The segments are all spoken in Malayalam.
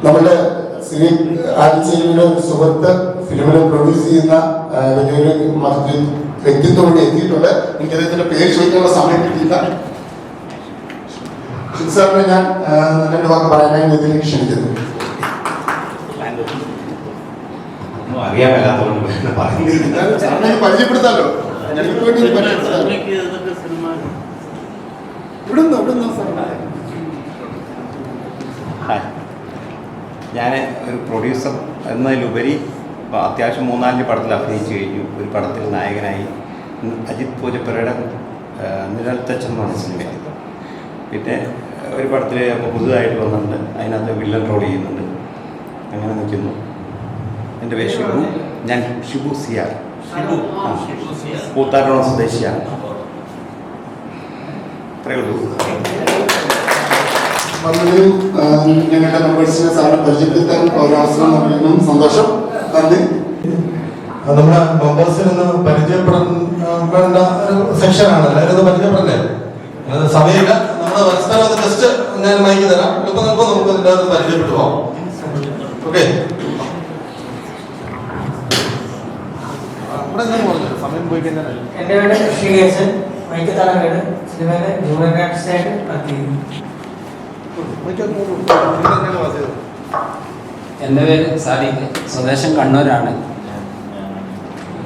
നമ്മുടെ ശ്രീ ആദിശേഖരന്റെ ഒരു സുഹൃത്ത് ഫിലിമിനെ പ്രൊഡ്യൂസ് ചെയ്യുന്ന വലിയൊരു വ്യക്തിത്വം ഇവിടെ എത്തിയിട്ടുണ്ട്. എനിക്ക് അദ്ദേഹത്തിന്റെ പേര് ചോദിക്കാനുള്ള സമയം കിട്ടിയില്ല. സാറിനെ ഞാൻ രണ്ട് വാക്ക് പറയാനായി ഇതിലേക്ക് ക്ഷണിക്കുന്നു. പരിചയപ്പെടുത്താലോ, ഞങ്ങൾക്ക് വേണ്ടി ഞാൻ ഒരു പ്രൊഡ്യൂസർ എന്നതിലുപരി അത്യാവശ്യം 3-4 പടത്തിൽ അഭിനയിച്ചു കഴിഞ്ഞു. ഒരു പടത്തിൽ നായകനായി അജിത് പൂജപ്പുരയുടെ നിഴൽ തച്ചൻ എന്ന് പറഞ്ഞ സിനിമയിൽ. പിന്നെ ഒരു പടത്തിൽ പുതുതായിട്ട് വന്നിട്ടുണ്ട്, അതിനകത്ത് വില്ലൻ റോൾ ചെയ്യുന്നുണ്ട്. അങ്ങനെ നിൽക്കുന്നു. എൻ്റെ പേര് ഷിബു. ഞാൻ ഷിബു സിയാർ, കൂത്താട്ടോളം സ്വദേശിയാണ്. അത്രയേ ഉള്ളൂ. ഞങ്ങളുടെ മെമ്പേഴ്സിനെ സാറിനെ പരിചയപ്പെടുത്താൻ ഒരവസരം നൽകുന്നു. സന്തോഷം, നന്ദി. നമ്മുടെ മെമ്പേഴ്സിൽ നിന്ന് പരിചയപ്പെടേണ്ട ഒരു സെക്ഷനാണ്. എല്ലാവരും ഒന്ന് പരിചയപ്പെടണ്ടേ? സമയമില്ല. നമ്മൾ പരസ്പരം ഒന്ന് ജസ്റ്റ് ഞാൻ മൈക്ക് തരാം. ഇപ്പൊ നമുക്ക് എല്ലാവരും പരിചയപ്പെട്ടു പോകാം. ഓക്കെ, സമയം പോയി കഴിഞ്ഞാൽ എൻ്റെ പേര് ഋഷികേശൻ, വൈക്കത്തലമേട്. സിനിമയിലെ ജൂനിയർ ആർട്ടിസ്റ്റായിട്ട് വർക്ക് ചെയ്യുന്നു. എൻ്റെ പേര് സാദിഖ്, സ്വദേശം കണ്ണൂരാണ്.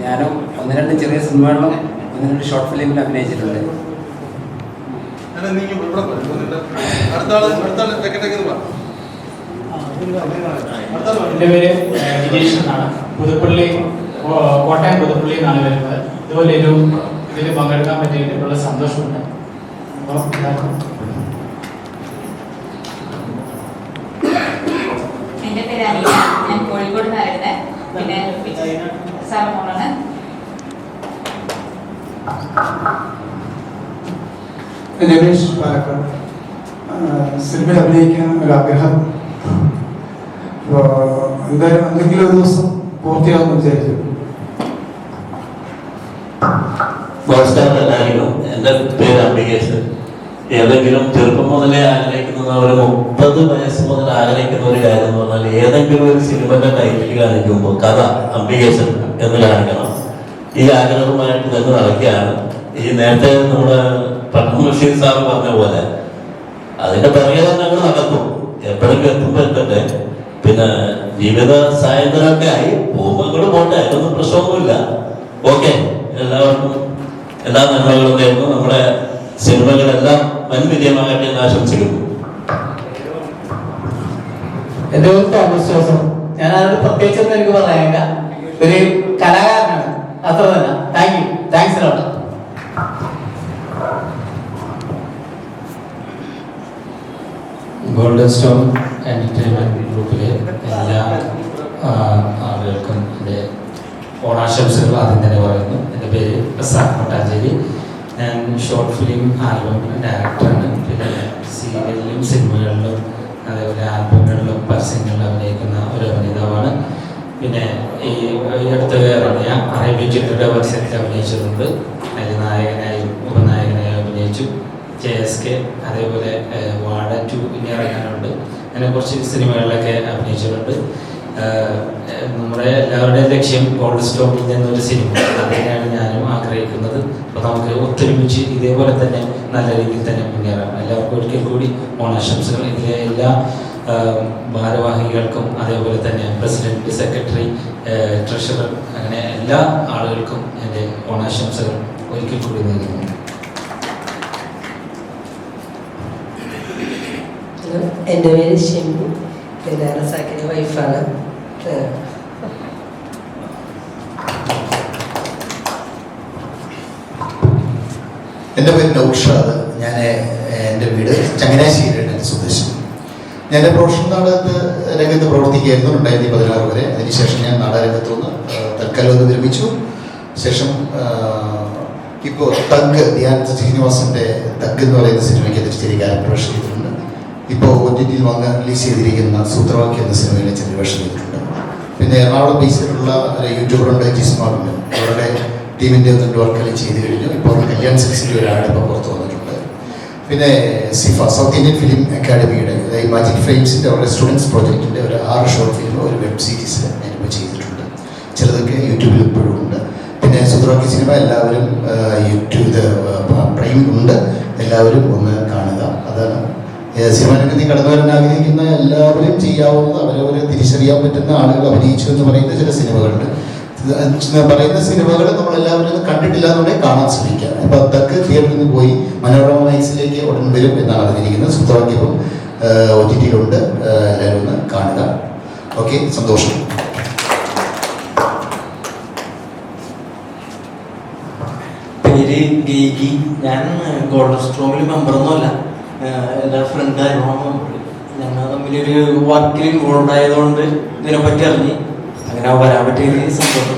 ഞാനും 1-2 ചെറിയ സിനിമകളിലും 1-2 ഷോർട്ട് ഫിലിമിൽ അഭിനയിച്ചിട്ടുണ്ട്. എൻ്റെ പേര് ജിജേഷ് എന്നാണ്. പുതുപ്പള്ളി, കോട്ടയം പുതുപ്പള്ളി എന്നാണ് വരുന്നത്. ഇതുപോലെ ഇതിൽ പങ്കെടുക്കാൻ പറ്റിയിട്ടുള്ള സന്തോഷമുണ്ട്. അപ്പോൾ എൻ്റെ പേര് അനില, ഞാൻ കോഴിക്കോട് നിന്ന് വരുന്നത്. പിന്നെ സാറ് മോളാണ്. രമേശ് പാലക്കാട്. സിനിമയിൽ അഭിനയിക്കാൻ ഒരു ആഗ്രഹം. എന്തായാലും എന്തെങ്കിലും ഒരു ദിവസം പൂർത്തിയാകുമെന്ന് വിചാരിച്ചു. നമസ്കാരം എല്ലാവരും. എൻ്റെ പേര് അംബികേശൻ. ഏതെങ്കിലും ചെറുപ്പം മുതലേ ആഗ്രഹിക്കുന്ന ഒരു 30 വയസ്സ് മുതൽ ആഗ്രഹിക്കുന്ന ഒരു കാര്യം എന്ന് പറഞ്ഞാൽ ഏതെങ്കിലും ഒരു സിനിമയുടെ ടൈറ്റിൽ കാണിക്കുമ്പോൾ കഥ അംബികേശൻ എന്ന് കാണിക്കണം. ഈ ആഗ്രഹവുമായിട്ട് തന്നെ നടക്കുകയാണ്. ഈ നേരത്തെ നമ്മുടെ പട്ടം ബഷീർ സാറ് പറഞ്ഞ പോലെ അതിന്റെ പിറകെ തന്നെ ഞങ്ങൾ നടക്കും. എപ്പോഴെങ്കിലും എത്തുമ്പോൾ എത്തട്ടെ. പിന്നെ ജീവിത സായന്ത്രമൊക്കെ ആയി പോകുമ്പോൾ പോട്ടെ, അതിനൊന്നും പ്രശ്നമൊന്നുമില്ല. ഓക്കെ, എല്ലാവർക്കും എല്ലാ നന്മകളും നേരുന്നു. നമ്മുടെ സിനിമകളെല്ലാം വൻ വിജയമാകട്ടെ എന്ന് ആശംസിക്കുന്നു. എൻ്റെ ഒരു തോമസ് ജോസഫ്. ഞാൻ അതിനോട് പ്രത്യേകിച്ചൊന്നും എനിക്ക് പറയാനില്ല. ഒരു കലാകാരനാണ്, അത്ര തന്നെ. Thanks lot. Golden stone entertainment ഗ്രൂപ്പിലെ എല്ലാ ആളുകൾക്കും എൻ്റെ ഓണാശംസകൾ ആദ്യം തന്നെ പറയുന്നു. എൻ്റെ പേര് പ്രസാദ് മട്ടാഞ്ചേരി. ഞാൻ ഷോർട്ട് ഫിലിം ആൽബം ഡയറക്ടറാണ്. പിന്നെ സീരിയലിലും സിനിമകളിലും അതേപോലെ ആൽബങ്ങളിലും പരസ്യങ്ങളിലും അഭിനയിക്കുന്ന ഒരു അഭിനേതാവാണ്. പിന്നെ ഈ അടുത്ത് ഇറങ്ങിയ അറേബ്യൻ ചിത്രയുടെ പരസ്യത്തിൽ അഭിനയിച്ചിട്ടുണ്ട്. അതിൽ നായകനായും ഉപനായകനായും അഭിനയിച്ചു. JSK, അതേപോലെ വാഴ 2 ഇനി ഇറങ്ങാനുണ്ട്. അങ്ങനെ കുറച്ച് സിനിമകളിലൊക്കെ അഭിനയിച്ചിട്ടുണ്ട്. നമ്മുടെ എല്ലാവരുടെയും ലക്ഷ്യം ഗോൾഡ് സ്റ്റോണിൽ നിന്നൊരു സിനിമ, അതിനെയാണ് ഞാനും ആഗ്രഹിക്കുന്നത്. അപ്പോൾ നമുക്ക് ഒത്തൊരുമിച്ച് ഇതേപോലെ തന്നെ നല്ല രീതിയിൽ തന്നെ മുന്നേറാം. എല്ലാവർക്കും ഒരിക്കൽ കൂടി ഓണാശംസകൾ. ഇതിലെ എല്ലാ ഭാരവാഹികൾക്കും അതേപോലെ തന്നെ പ്രസിഡന്റ്, സെക്രട്ടറി, ട്രഷറർ, അങ്ങനെ എല്ലാ ആളുകൾക്കും എൻ്റെ ഓണാശംസകൾ ഒരിക്കൽ കൂടി നേരുന്നു. എൻ്റെ പേര് ഷിംബു, പിന്നെ റസാക്കിൻ്റെ വൈഫാണ്. എൻ്റെ പേര് നൗഷാദ്. ഞാൻ എൻ്റെ വീട് ചങ്ങനാശ്ശേരിയാണ് എൻ്റെ സ്വദേശം. ഞാൻ പ്രൊഫഷണൽ നാടകത്ത് രംഗത്ത് പ്രവർത്തിക്കുകയായിരുന്നു 2016 വരെ. അതിനുശേഷം ഞാൻ നാടകരംഗത്ത് നിന്ന് തൽക്കാലം ഒന്ന് വിരമിച്ചു. ശേഷം ഇപ്പോൾ തഗ്, ധ്യാൻ ശ്രീനിവാസൻ്റെ തഗ് എന്ന് പറയുന്ന സിനിമയ്ക്ക് തിരിച്ചേരി ക്യാരക്ടർ വേഷം ചെയ്തിട്ടുണ്ട്. ഇപ്പോൾ OTTയിൽ വന്ന് റിലീസ് ചെയ്തിരിക്കുന്ന സൂത്രവാക്യം എന്ന സിനിമയിലെ ചെറിയ വേഷം ചെയ്തിട്ടുണ്ട്. പിന്നെ എറണാകുളം ബേസിലുള്ള ഒരു യൂട്യൂബറുണ്ട് ജിസ്മാറിന്, അവരുടെ ടീമിൻ്റെ 2 വർക്കുകൾ ചെയ്ത് കഴിഞ്ഞു. ഇപ്പോൾ കല്യാൺ 6 ഒരാൾ ഇപ്പോൾ പുറത്ത് വന്നിട്ടുണ്ട്. പിന്നെ സിഫ സൗത്ത് ഇന്ത്യൻ ഫിലിം അക്കാഡമിയുടെ അതായത് മാജിക് ഫ്രെയിംസിൻ്റെ അവരുടെ സ്റ്റുഡൻസ് പ്രോജക്റ്റിൻ്റെ ഒരു 6 ഷോർട്ട് ഫിലിം ഒരു വെബ് സീരീസ് ഞാനിപ്പോൾ ചെയ്തിട്ടുണ്ട്. ചിലതൊക്കെ യൂട്യൂബിൽ ഇപ്പോഴും ഉണ്ട്. പിന്നെ സുദ്രോക്കി സിനിമ എല്ലാവരും യൂട്യൂബ് പ്രൈം ഉണ്ട്, എല്ലാവരും ഒന്ന് കാണുക. അതാണ് സിനിമ രംഗത്തിൽ കടന്നു വരാൻ ആഗ്രഹിക്കുന്ന എല്ലാവരും ചെയ്യാവുന്നത്. അവരവരെ തിരിച്ചറിയാൻ പറ്റുന്ന ആളുകൾ അഭിനയിച്ചു എന്ന് പറയുന്ന ചില സിനിമകളുണ്ട്. പറയുന്ന സിനിമകൾ നമ്മളെല്ലാവരും കണ്ടിട്ടില്ല എന്നുണ്ടെങ്കിൽ കാണാൻ ശ്രമിക്കുക. അപ്പോൾ അതൊക്കെ തിയേറ്ററിൽ നിന്ന് പോയി മനോരമ മാക്സിലേക്ക് ഉടൻ വരും എന്നാണ് അറിഞ്ഞിരിക്കുന്നത്. സുദ്രോക്കിയപ്പം OTT-യിലുണ്ട്, എല്ലാവരും ഒന്ന് കാണുക. ഓക്കെ, സന്തോഷം. പേര് ഗേഗി. ഞാൻ ഗോൾഡൻ സ്ട്രോമിൽ മെമ്പറൊന്നുമല്ല, എൻ്റെ ഫ്രണ്ടായിരുന്നു. ഞങ്ങൾ തമ്മിലൊരു വർക്കിൽ ഇൻവോൾവ് ആയതുകൊണ്ട് ഇതിനെപ്പറ്റി അറിഞ്ഞ് അങ്ങനെ വരാൻ പറ്റിയത് സന്തോഷം.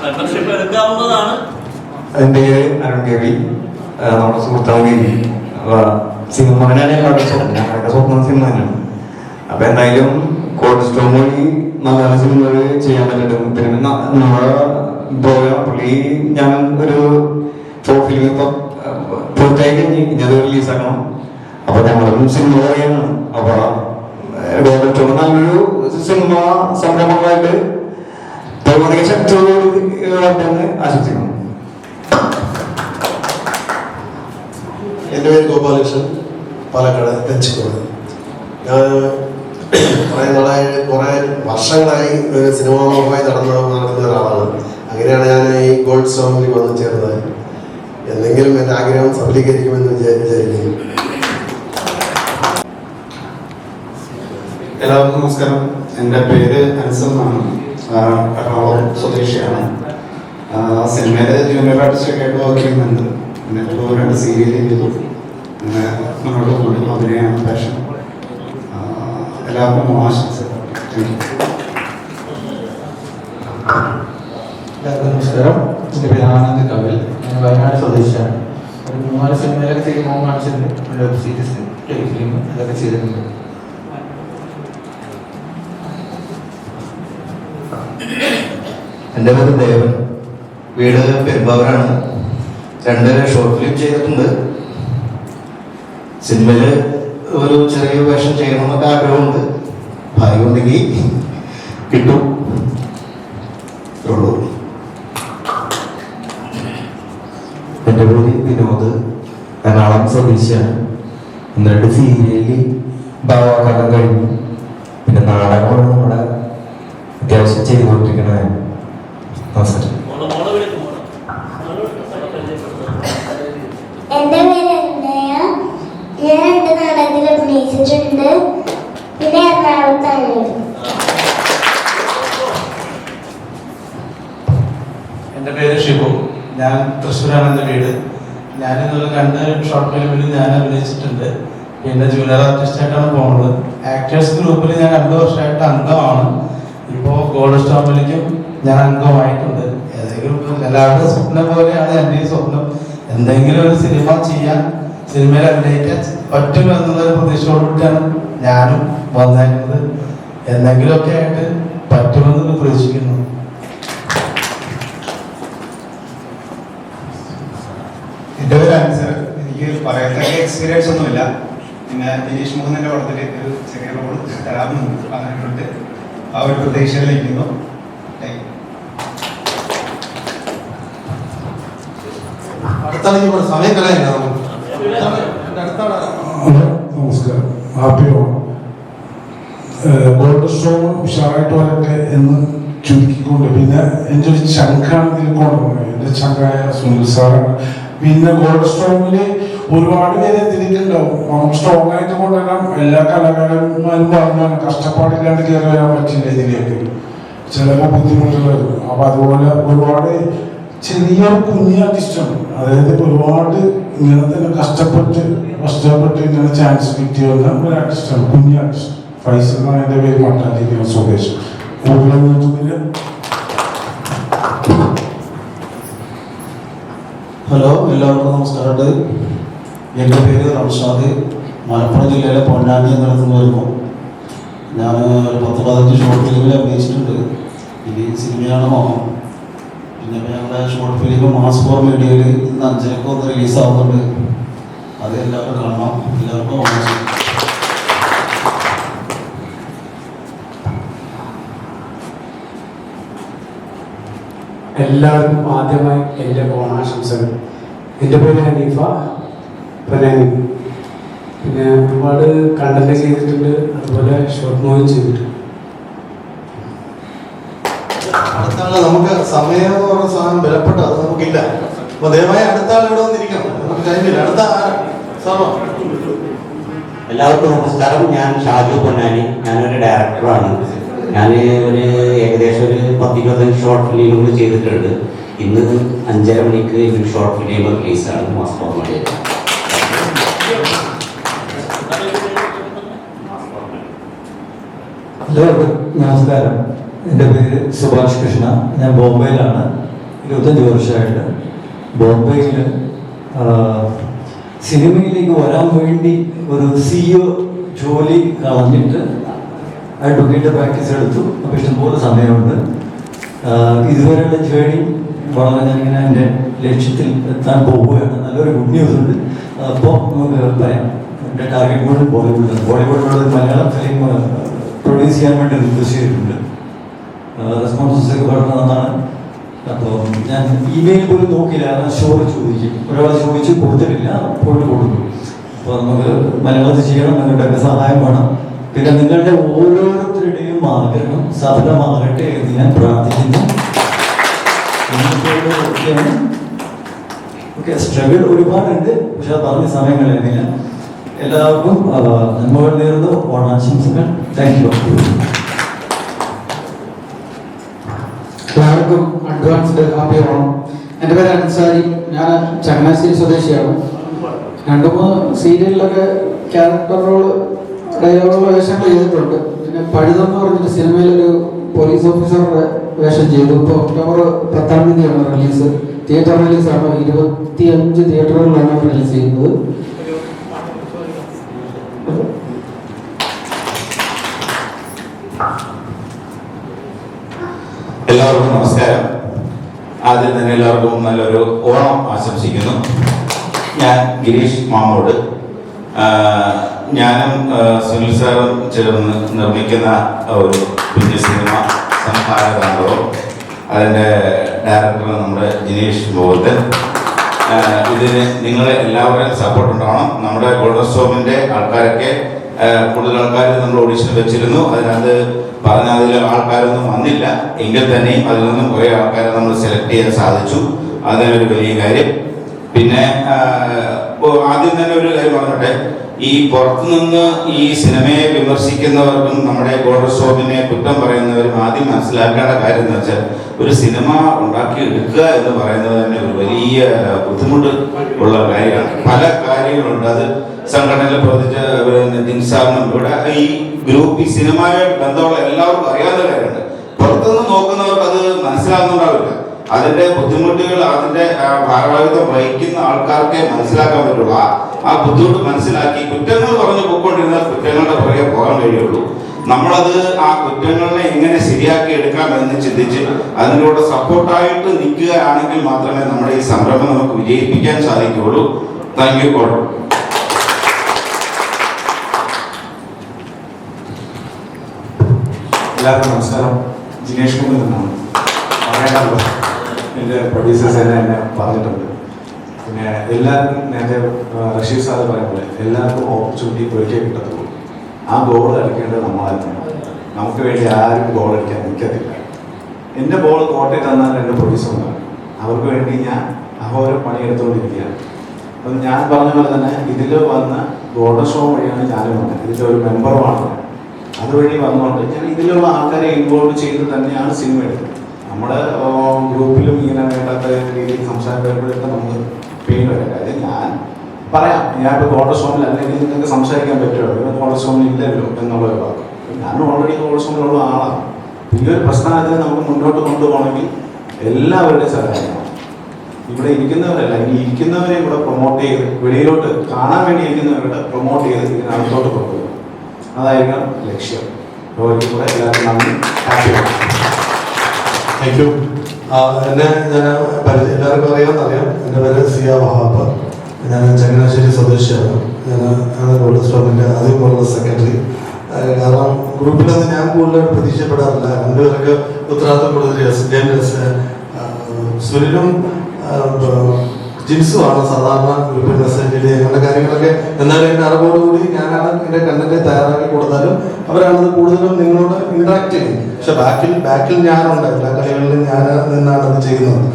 മെമ്പർഷിപ്പ് എടുക്കാവുന്നതാണ്. എൻ്റെ പേര് അരുൺ കെ.വി. നമ്മുടെ സുഹൃത്താണ് ഗേവി. സിനിമ ഞങ്ങളുടെ സ്വപ്നം സിനിമ തന്നെയാണ്. അപ്പം എന്തായാലും ഗോൾഡൻ സ്ട്രോം വഴി നല്ല സിനിമകൾ ചെയ്യാൻ പറ്റുന്നുണ്ട്. പിന്നെ നമ്മുടെ പുള്ളി ഞാൻ ഒരു ഷോർട്ട് ഫിലിം ഇപ്പം പൂർത്തിയായി കഴിഞ്ഞ് ഇനി റിലീസാക്കണം. അപ്പോൾ ഞങ്ങളും സിനിമ പറയാനാണ്. അപ്പോൾ ഗോൾഡൻ സ്ട്രോം നല്ലൊരു സിനിമ സംരംഭമായിട്ട് ശക്തിയോടെ ആശംസിക്കുന്നു. എൻ്റെ പേര് ഗോപാലകൃഷ്ണൻ, പാലക്കാട് തെച്ചിക്കോട്. ഞാൻ കുറേ വർഷങ്ങളായി സിനിമാമായി നടക്കുന്ന ഒരാളാണ്. അങ്ങനെയാണ് ഞാൻ ഈ ഗോൾഡ് സ്ട്രോമിൽ വന്നു ചേർന്നത്. എന്തെങ്കിലും എൻ്റെ ആഗ്രഹം സഫലീകരിക്കുമെന്ന് വിചാരിക്കുന്നു. എല്ലാവർക്കും നമസ്കാരം. എൻ്റെ പേര് അൻസമാണ്, എറണാകുളം സ്വദേശിയാണ്. സിനിമയിൽ ജൂനിയർ ആർട്ടിസ്റ്റൊക്കെ ആയിട്ട് വർക്ക് ചെയ്യുന്നുണ്ട്. പിന്നെ ഇപ്പോൾ 2 സീരിയൽ ചെയ്തു. അങ്ങനെ മുന്നോട്ട് പോകുന്നു. അഭിനയമാണ് പാഷൻ. എല്ലാവർക്കും ആശംസ. എല്ലാവർക്കും നമസ്കാരം. എൻ്റെ പേര് ആനന്ദ് കവൽ. ഞാൻ വയനാട് സ്വദേശിയാണ്. ഒരു 3-4 സിനിമയിലൊക്കെ ചെയ്യുമ്പോൾ കാണിച്ചിട്ടുണ്ട്. വെബ് സീരീസ്, ടെലിഫിലിം അതൊക്കെ ചെയ്തിട്ടുണ്ട്. എൻ്റെ പേര് ദേവൻ, വീട് പെരുമ്പാവൂരാണ്. 2 ഷോർട്ട് ഫിലിം ചെയ്തിട്ടുണ്ട്. സിനിമയിൽ ഒരു ചെറിയ വേഷം ചെയ്യണമെന്നൊക്കെ ആഗ്രഹമുണ്ട്. ഭാഗ്യം ഉണ്ടെങ്കിൽ കിട്ടും. ഉള്ളൂ. എൻ്റെ പേര് വിനോദ്, എറണാകുളം സ്വദേശിയാണ്. 2 സീരിയലിൽ ഭാവകാലം കഴിഞ്ഞു. പിന്നെ നാടകമാണ് നമ്മുടെ അത്യാവശ്യം ചെയ്തുകൊണ്ടിരിക്കണത്. നമസ്കാരം. എൻ്റെ പേര് അന്നയ. ഞാൻ 2 നാടകത്തിൽ അഭിനയിച്ചിട്ടുണ്ട്. പിന്നെ എറണാകുളത്താണ്. എൻ്റെ പേര് ഷിബു. ഞാൻ തൃശ്ശൂരാണ് എൻ്റെ വീട്. ഞാനിതുപോലെ 2 ഷോർട്ട് ഫിലിമിൽ ഞാൻ അഭിനയിച്ചിട്ടുണ്ട്. പിന്നെ ജൂനിയർ ആർട്ടിസ്റ്റായിട്ടാണ് പോകുന്നത്. ആക്ടേഴ്സ് ഗ്രൂപ്പിൽ ഞാൻ 2 വർഷമായിട്ട് അംഗമാണ്. ഇപ്പോൾ ഗോൾഡൻ സ്ട്രോമിലേക്കും ഞാൻ അംഗമായിട്ടുണ്ട്. ഏതെങ്കിലും എല്ലാവരുടെയും സ്വപ്നം പോലെയാണ് എൻ്റെ ഈ സ്വപ്നം. എന്തെങ്കിലും ഒരു സിനിമ ചെയ്യാൻ, സിനിമയിൽ അഭിനയിക്കാൻ പറ്റുമെന്നുള്ളൊരു പ്രതീക്ഷയോടുകൂടിയാണ് ഞാനും വന്നേക്കുന്നത്. എന്തെങ്കിലുമൊക്കെ ആയിട്ട് പറ്റുമെന്ന് പ്രതീക്ഷിക്കുന്നു. എൻ്റെ പേര് അൻസർ. എനിക്ക് പറയത്തക്ക എക്സ്പീരിയൻസ് ഒന്നുമില്ല. പിന്നെ ദിനേശ് മോഹൻ്റെ പടത്തിൽ ഒരു ചെറിയ റോൾ തരാമെന്നുണ്ട്. പറഞ്ഞിട്ടുണ്ട്. ആ ഒരു പ്രതീക്ഷയിലിരിക്കുന്നു. അടുത്താണെങ്കിൽ സമയം കളയണ്ട. നമസ്കാരം. ഹാപ്പി ഓണം. ഗോൾഡൻ സ്ട്രോം ഉഷാറായിട്ട് വരട്ടെ എന്ന് ചുരുക്കിക്കൊണ്ട്, പിന്നെ എൻ്റെ ഒരു ചങ്കാണ് ഇതിൽ കൊണ്ടുപോകുന്നത്. എൻ്റെ ചങ്കായ സുനിൽ സാറാണ്. പിന്നെ ഗോൾഡൻ സ്ട്രോമില് ഒരുപാട് പേര് എത്തിയിട്ടുണ്ടാവും. നമുക്ക് സ്ട്രോങ് ആയിട്ട് കൊണ്ടുവരാൻ എല്ലാ കലാകാരന്മാരും പറഞ്ഞാൽ കഷ്ടപ്പാടില്ലാണ്ട് കയറി വരാൻ പറ്റില്ല ഇതിലേക്ക്. ചിലപ്പോൾ ബുദ്ധിമുട്ടുകൾ വരും. അപ്പം അതുപോലെ ഒരുപാട് ചെറിയ കുഞ്ഞ് ആർട്ടിസ്റ്റാണ്. അതായത് ഒരുപാട് ഇങ്ങനെ തന്നെ കഷ്ടപ്പെട്ട് ഇങ്ങനെ ചാൻസ് കിട്ടിയ ഒരു ആർട്ടിസ്റ്റാണ്. കുഞ്ഞ് ആർട്ടിസ്റ്റ്. ഫൈസൽ എന്നാണ് എൻ്റെ പേര്. മട്ടാഞ്ചേരി സ്വദേശം. ഹലോ, എല്ലാവർക്കും നമസ്കാരമുണ്ട്. എൻ്റെ പേര് റംഷാദ്. മലപ്പുറം ജില്ലയിലെ പൊന്നാനി എന്നിടത്തുനിന്ന് വരുന്നു. ഞാൻ ഒരു 10-15 ഷോർട്ട് ഫിലിമിൽ അഭിനയിച്ചിട്ടുണ്ട്. ഇത് സിനിമയാണ് മോഹം. പിന്നെ ഇപ്പോൾ ഞങ്ങളുടെ ഷോർട്ട് ഫിലിം മാസ് ഫോർ മീഡിയയിൽ ഇന്ന് 5:00 ഒന്ന് റിലീസാവുന്നുണ്ട്. അത് എല്ലാവരും കാണണം. എല്ലാവർക്കും ഓണാശംസകൾ. എല്ലാവർക്കും ആദ്യമായി എൻ്റെ ഓണാശംസകൾ. എൻ്റെ പേര് ഹനീഫ പ്രനാനി. പിന്നെ ഒരുപാട് കണ്ടന്റ് ചെയ്തിട്ടുണ്ട്, അതുപോലെ ഷോർട്ട് മൂവി ചെയ്തിട്ടുണ്ട്. അടുത്ത ആള് നമുക്ക് സമയം എന്ന് പറഞ്ഞ സാധനം വിലപ്പെട്ട അത് നമുക്കില്ല. അപ്പൊ ദയവായി അടുത്ത ആൾ ഇവിടെ വന്നിരിക്കണം, നമുക്ക് ടൈമില്ല. അടുത്ത സാറോ? എല്ലാവർക്കും നമസ്കാരം. ഞാൻ ഷാജു പൊന്നാനി. ഞാനൊരു ഡയറക്ടറാണ്. ഞാൻ ഏകദേശം ഒരു 10-25 ഷോർട്ട് ഫിലിമുകൾ ചെയ്തിട്ടുണ്ട്. ഇന്ന് 5:30 മണിക്ക് ഒരു ഷോർട്ട് ഫിലിം റിലീസാണ് മാസ്കോമഡി. എല്ലാവർക്കും നമസ്കാരം. എൻ്റെ പേര് സുഭാഷ് കൃഷ്ണ. ഞാൻ ബോംബെയിലാണ്. 25 വർഷമായിട്ട് ബോംബെയിൽ സിനിമയിലേക്ക് വരാൻ വേണ്ടി ഒരു CEO ജോലി കളഞ്ഞിട്ട് അഡ്വക്കേറ്റ് പ്രാക്ടീസ് എടുത്തു. അപ്പോൾ ഇഷ്ടംപോലെ സമയമുണ്ട്. ഇതുവരെയുള്ള ജേണി വളരെ ഞാനിങ്ങനെ എൻ്റെ ലക്ഷ്യത്തിൽ എത്താൻ പോവുകയാണ്. നല്ലൊരു ഗുഡ് ന്യൂസ് ഉണ്ട്. അപ്പോൾ നമുക്ക് പറയാം, എൻ്റെ ടാർഗറ്റ് കൂടെ ബോളിവുഡിലാണ്. ബോളിവുഡിലുള്ള മലയാളം ഫിലിം പ്രൊഡ്യൂസ് ചെയ്യാൻ വേണ്ടി റിക്വസ്റ്റ് ചെയ്തിട്ടുണ്ട്. റെസ്പോൺസസ് ഒക്കെ വളരെ നന്നാണ്. അപ്പോൾ ഞാൻ ഇമെയിൽ പോലും നോക്കില്ല, ഷോർ ചോദിക്കും. ഒരാൾ ചോദിച്ച് കൊടുത്തിട്ടില്ല, പോയിട്ട് കൊടുക്കും. അപ്പോൾ നമുക്ക് മലയാളത്തിൽ ചെയ്യണം, നിങ്ങളുടെയൊക്കെ സഹായം വേണം. പിന്നെ നിങ്ങളുടെ ഓരോരുത്തരുടെയും ആഗ്രഹം സഫലമാകട്ടെ എന്ന് ഞാൻ പ്രാർത്ഥിക്കുന്നു. ഓക്കെ, സ്ട്രഗിൾ ഒരുപാടുണ്ട്, പക്ഷെ അത് പറഞ്ഞ സമയം കളയുന്നില്ല. എല്ലാവർക്കും നന്മകൾ നേർന്ന് ഓണാശംസകൾ. Thank you. എല്ലാവർക്കും അഡ്വാൻസ്ഡ് ഹാപ്പി ഓണം. എൻ്റെ പേര് അൻസാരി. ഞാൻ ചങ്ങനാശ്ശേരി സ്വദേശിയാണ്. 2-3 സീരിയലിലൊക്കെ ക്യാരക്ടർ റോള്, ഡയലോഗുള്ള വേഷങ്ങൾ ചെയ്തിട്ടുണ്ട്. പിന്നെ പഴുതം എന്ന് പറഞ്ഞിട്ട് സിനിമയിലൊരു പോലീസ് ഓഫീസറുടെ വേഷം ചെയ്തു. ഇപ്പോൾ ഒക്ടോബർ 10-ാം റിലീസ്. തിയേറ്റർ റിലീസാണ്. 25 തിയേറ്ററുകളിലാണ് റിലീസ് ചെയ്യുന്നത്. എല്ലാവർക്കും നമസ്കാരം. ആദ്യം തന്നെ എല്ലാവർക്കും നല്ലൊരു ഓണം ആശംസിക്കുന്നു. ഞാൻ ഗിരീഷ് മാമോട്. ഞാനും സുനിൽ സാറും ചേർന്ന് നിർമ്മിക്കുന്ന ഒരു കുഞ്ഞു സിനിമ സംഹാരതാണ്ഡവം. അതിൻ്റെ ഡയറക്ടർ നമ്മുടെ ജിനേഷ് ബോധൻ. ഇതിന് നിങ്ങളെ എല്ലാവരും സപ്പോർട്ട് ഉണ്ടാവണം. നമ്മുടെ ഗോൾഡൻ സ്റ്റോമിൻ്റെ ആൾക്കാരൊക്കെ കൂടുതൽ ആൾക്കാർ നമ്മൾ ഓഡിഷൻ വെച്ചിരുന്നു. അതിനകത്ത് പറഞ്ഞ അതിൽ ആൾക്കാരൊന്നും വന്നില്ല. എങ്കിൽ തന്നെയും അതിൽ നിന്നും കുറേ ആൾക്കാരെ നമ്മൾ സെലക്ട് ചെയ്യാൻ സാധിച്ചു. അതിനൊരു വലിയ കാര്യം. പിന്നെ ആദ്യം തന്നെ ഒരു കാര്യം പറഞ്ഞോട്ടെ, ഈ പുറത്തുനിന്ന് ഈ സിനിമയെ വിമർശിക്കുന്നവർക്കും നമ്മുടെ ഗോൾഡൻ സ്റ്റോമിനെ കുറ്റം പറയുന്നവരും ആദ്യം മനസ്സിലാക്കേണ്ട കാര്യം എന്ന് വെച്ചാൽ, ഒരു സിനിമ ഉണ്ടാക്കി എടുക്കുക എന്ന് പറയുന്നത് തന്നെ ഒരു വലിയ ബുദ്ധിമുട്ട് ഉള്ള കാര്യമാണ്. പല കാര്യങ്ങളുണ്ട്. അത് സംഘടനയിൽ പ്രവർത്തിച്ച ജിൻസാറിനും ഇവിടെ ഈ ഗ്രൂപ്പ്, ഈ സിനിമയുമായി ബന്ധമുള്ള എല്ലാവർക്കും അറിയാവുന്ന കാര്യമുണ്ട്. പുറത്തുനിന്ന് നോക്കുന്നവർക്ക് അത് മനസ്സിലാകുന്നുണ്ടാവില്ല. അതിന്റെ ബുദ്ധിമുട്ടുകൾ, അതിന്റെ ഭാരവാഹിത്വം വഹിക്കുന്ന ആൾക്കാർക്കേ മനസ്സിലാക്കാൻ പറ്റുള്ളൂ. ആ ബുദ്ധിമുട്ട് മനസ്സിലാക്കി കുറ്റങ്ങൾ പറഞ്ഞു പോയിക്കൊണ്ടിരുന്നാൽ കുറ്റങ്ങളുടെ പുറകെ പോകാൻ കഴിയുള്ളൂ. നമ്മളത് ആ കുറ്റങ്ങളെ എങ്ങനെ ശരിയാക്കി എടുക്കാം എന്ന് ചിന്തിച്ച് അതിലൂടെ സപ്പോർട്ടായിട്ട് നിൽക്കുകയാണെങ്കിൽ മാത്രമേ നമ്മുടെ ഈ സംരംഭം നമുക്ക് വിജയിപ്പിക്കാൻ സാധിക്കുകയുള്ളൂ. Thank you all. എല്ലാവർക്കും നമസ്കാരം. ജിനേഷ് കുമാർ എന്നാണ് പറയേണ്ടത്. എൻ്റെ പ്രൊഡ്യൂസേഴ്സ് എന്നെ പറഞ്ഞിട്ടുണ്ട്. പിന്നെ എല്ലാവർക്കും നേരത്തെ റഷീദ് സാർ പറയുമ്പോൾ എല്ലാവർക്കും ഓപ്പർച്യൂണിറ്റി ഒരിക്കൽ കിട്ടത്തുള്ളൂ. ആ ഗോൾ അടിക്കേണ്ടത് നമ്മളായിരുന്നു. നമുക്ക് വേണ്ടി ആരും ഗോൾ അടിക്കാൻ നിൽക്കത്തില്ല. എൻ്റെ ബോൾ കോട്ടയിൽ തന്നാൽ എൻ്റെ പ്രൊഡ്യൂസർമാർ, അവർക്ക് വേണ്ടി ഞാൻ അഹോരം പണിയെടുത്തുകൊണ്ടിരിക്കുകയാണ്. അപ്പം ഞാൻ പറഞ്ഞ പോലെ തന്നെ ഇതിൽ വന്ന ഗോൾഡൻ ഷോ വഴിയാണ് ഞാനും വന്നത്. ഇതിൻ്റെ ഒരു മെമ്പറുമാണ്. അതുവഴി വന്നുകൊണ്ട് ഞാൻ ഇതിലുള്ള ആൾക്കാരെ ഇൻവോൾവ് ചെയ്ത് തന്നെയാണ് സിനിമ എടുത്തത്. നമ്മുടെ ഗ്രൂപ്പിലും ഇങ്ങനെ വേണ്ടാത്ത രീതിയിൽ സംസാരം വരുമ്പോഴൊക്കെ നമുക്ക് പെയിൻ വരാം. കാര്യം ഞാൻ പറയാം, ഞാനിപ്പോൾ ഗോൾഡൻ സ്റ്റോമിൽ അല്ലെങ്കിൽ നിങ്ങൾക്ക് സംസാരിക്കാൻ പറ്റുമോ, ഇവർ ഗോൾഡൻ സ്റ്റോമിൽ ഇല്ലല്ലോ എന്നുള്ളൊരു വാക്ക്. ഞാൻ ഓൾറെഡി ഗോൾഡൻ സ്റ്റോമിലുള്ള ആളാണ്. ഈ ഒരു പ്രസ്ഥാനത്തിന് നമുക്ക് മുന്നോട്ട് കൊണ്ടുപോകണമെങ്കിൽ എല്ലാവരുടെയും സഹായം. ഇവിടെ ഇരിക്കുന്നവരല്ല, ഇനി ഇരിക്കുന്നവരെ ഇവിടെ പ്രൊമോട്ട് ചെയ്ത് വെളിയിലോട്ട് കാണാൻ വേണ്ടി ഇരിക്കുന്നവരുടെ പ്രൊമോട്ട് ചെയ്ത് ഇതിനകത്തോട്ട് കൊണ്ടുപോകും. അതായിരിക്കണം ലക്ഷ്യം. ഒരിക്കൽ കൂടെ എല്ലാവർക്കും നന്ദി. ഹാപ്പി. Thank you. എന്നെ ഞാൻ എല്ലാവർക്കും അറിയാമെന്നറിയാം. എൻ്റെ പേര് സിയ വഹാബ്. ഞാൻ ചങ്ങനാശ്ശേരി സ്വദേശിയാണ്. ഞാൻ ഗോൾഡ് സ്റ്റോമിൻ്റെ ആദ്യമുള്ള സെക്രട്ടറി. കാരണം ഗ്രൂപ്പിലൊന്നും ഞാൻ കൂടുതൽ പ്രതീക്ഷപ്പെടാറില്ല. രണ്ടുപേരൊക്കെ ഉത്തരവാദിത്തം കൂടുതൽ സുനിലും ജിൻസുമാണ് സാധാരണ ഗ്രൂപ്പിൽ മെസ്സേജ് ചെയ്ത് ഞങ്ങളുടെ കാര്യങ്ങളൊക്കെ. എന്നാലും എൻ്റെ അറിവോടുകൂടി ഞാനാണ് എൻ്റെ കണ്ടന്റ് തയ്യാറാക്കി കൊടുത്താലും അവരാണത് കൂടുതലും നിങ്ങളോട് ഇന്ററാക്ട് ചെയ്യും. പക്ഷെ ബാക്കിൽ ഞാനുണ്ട്. എല്ലാ കളികളിലും ഞാൻ നിന്നാണ് അത് ചെയ്യുന്നത്.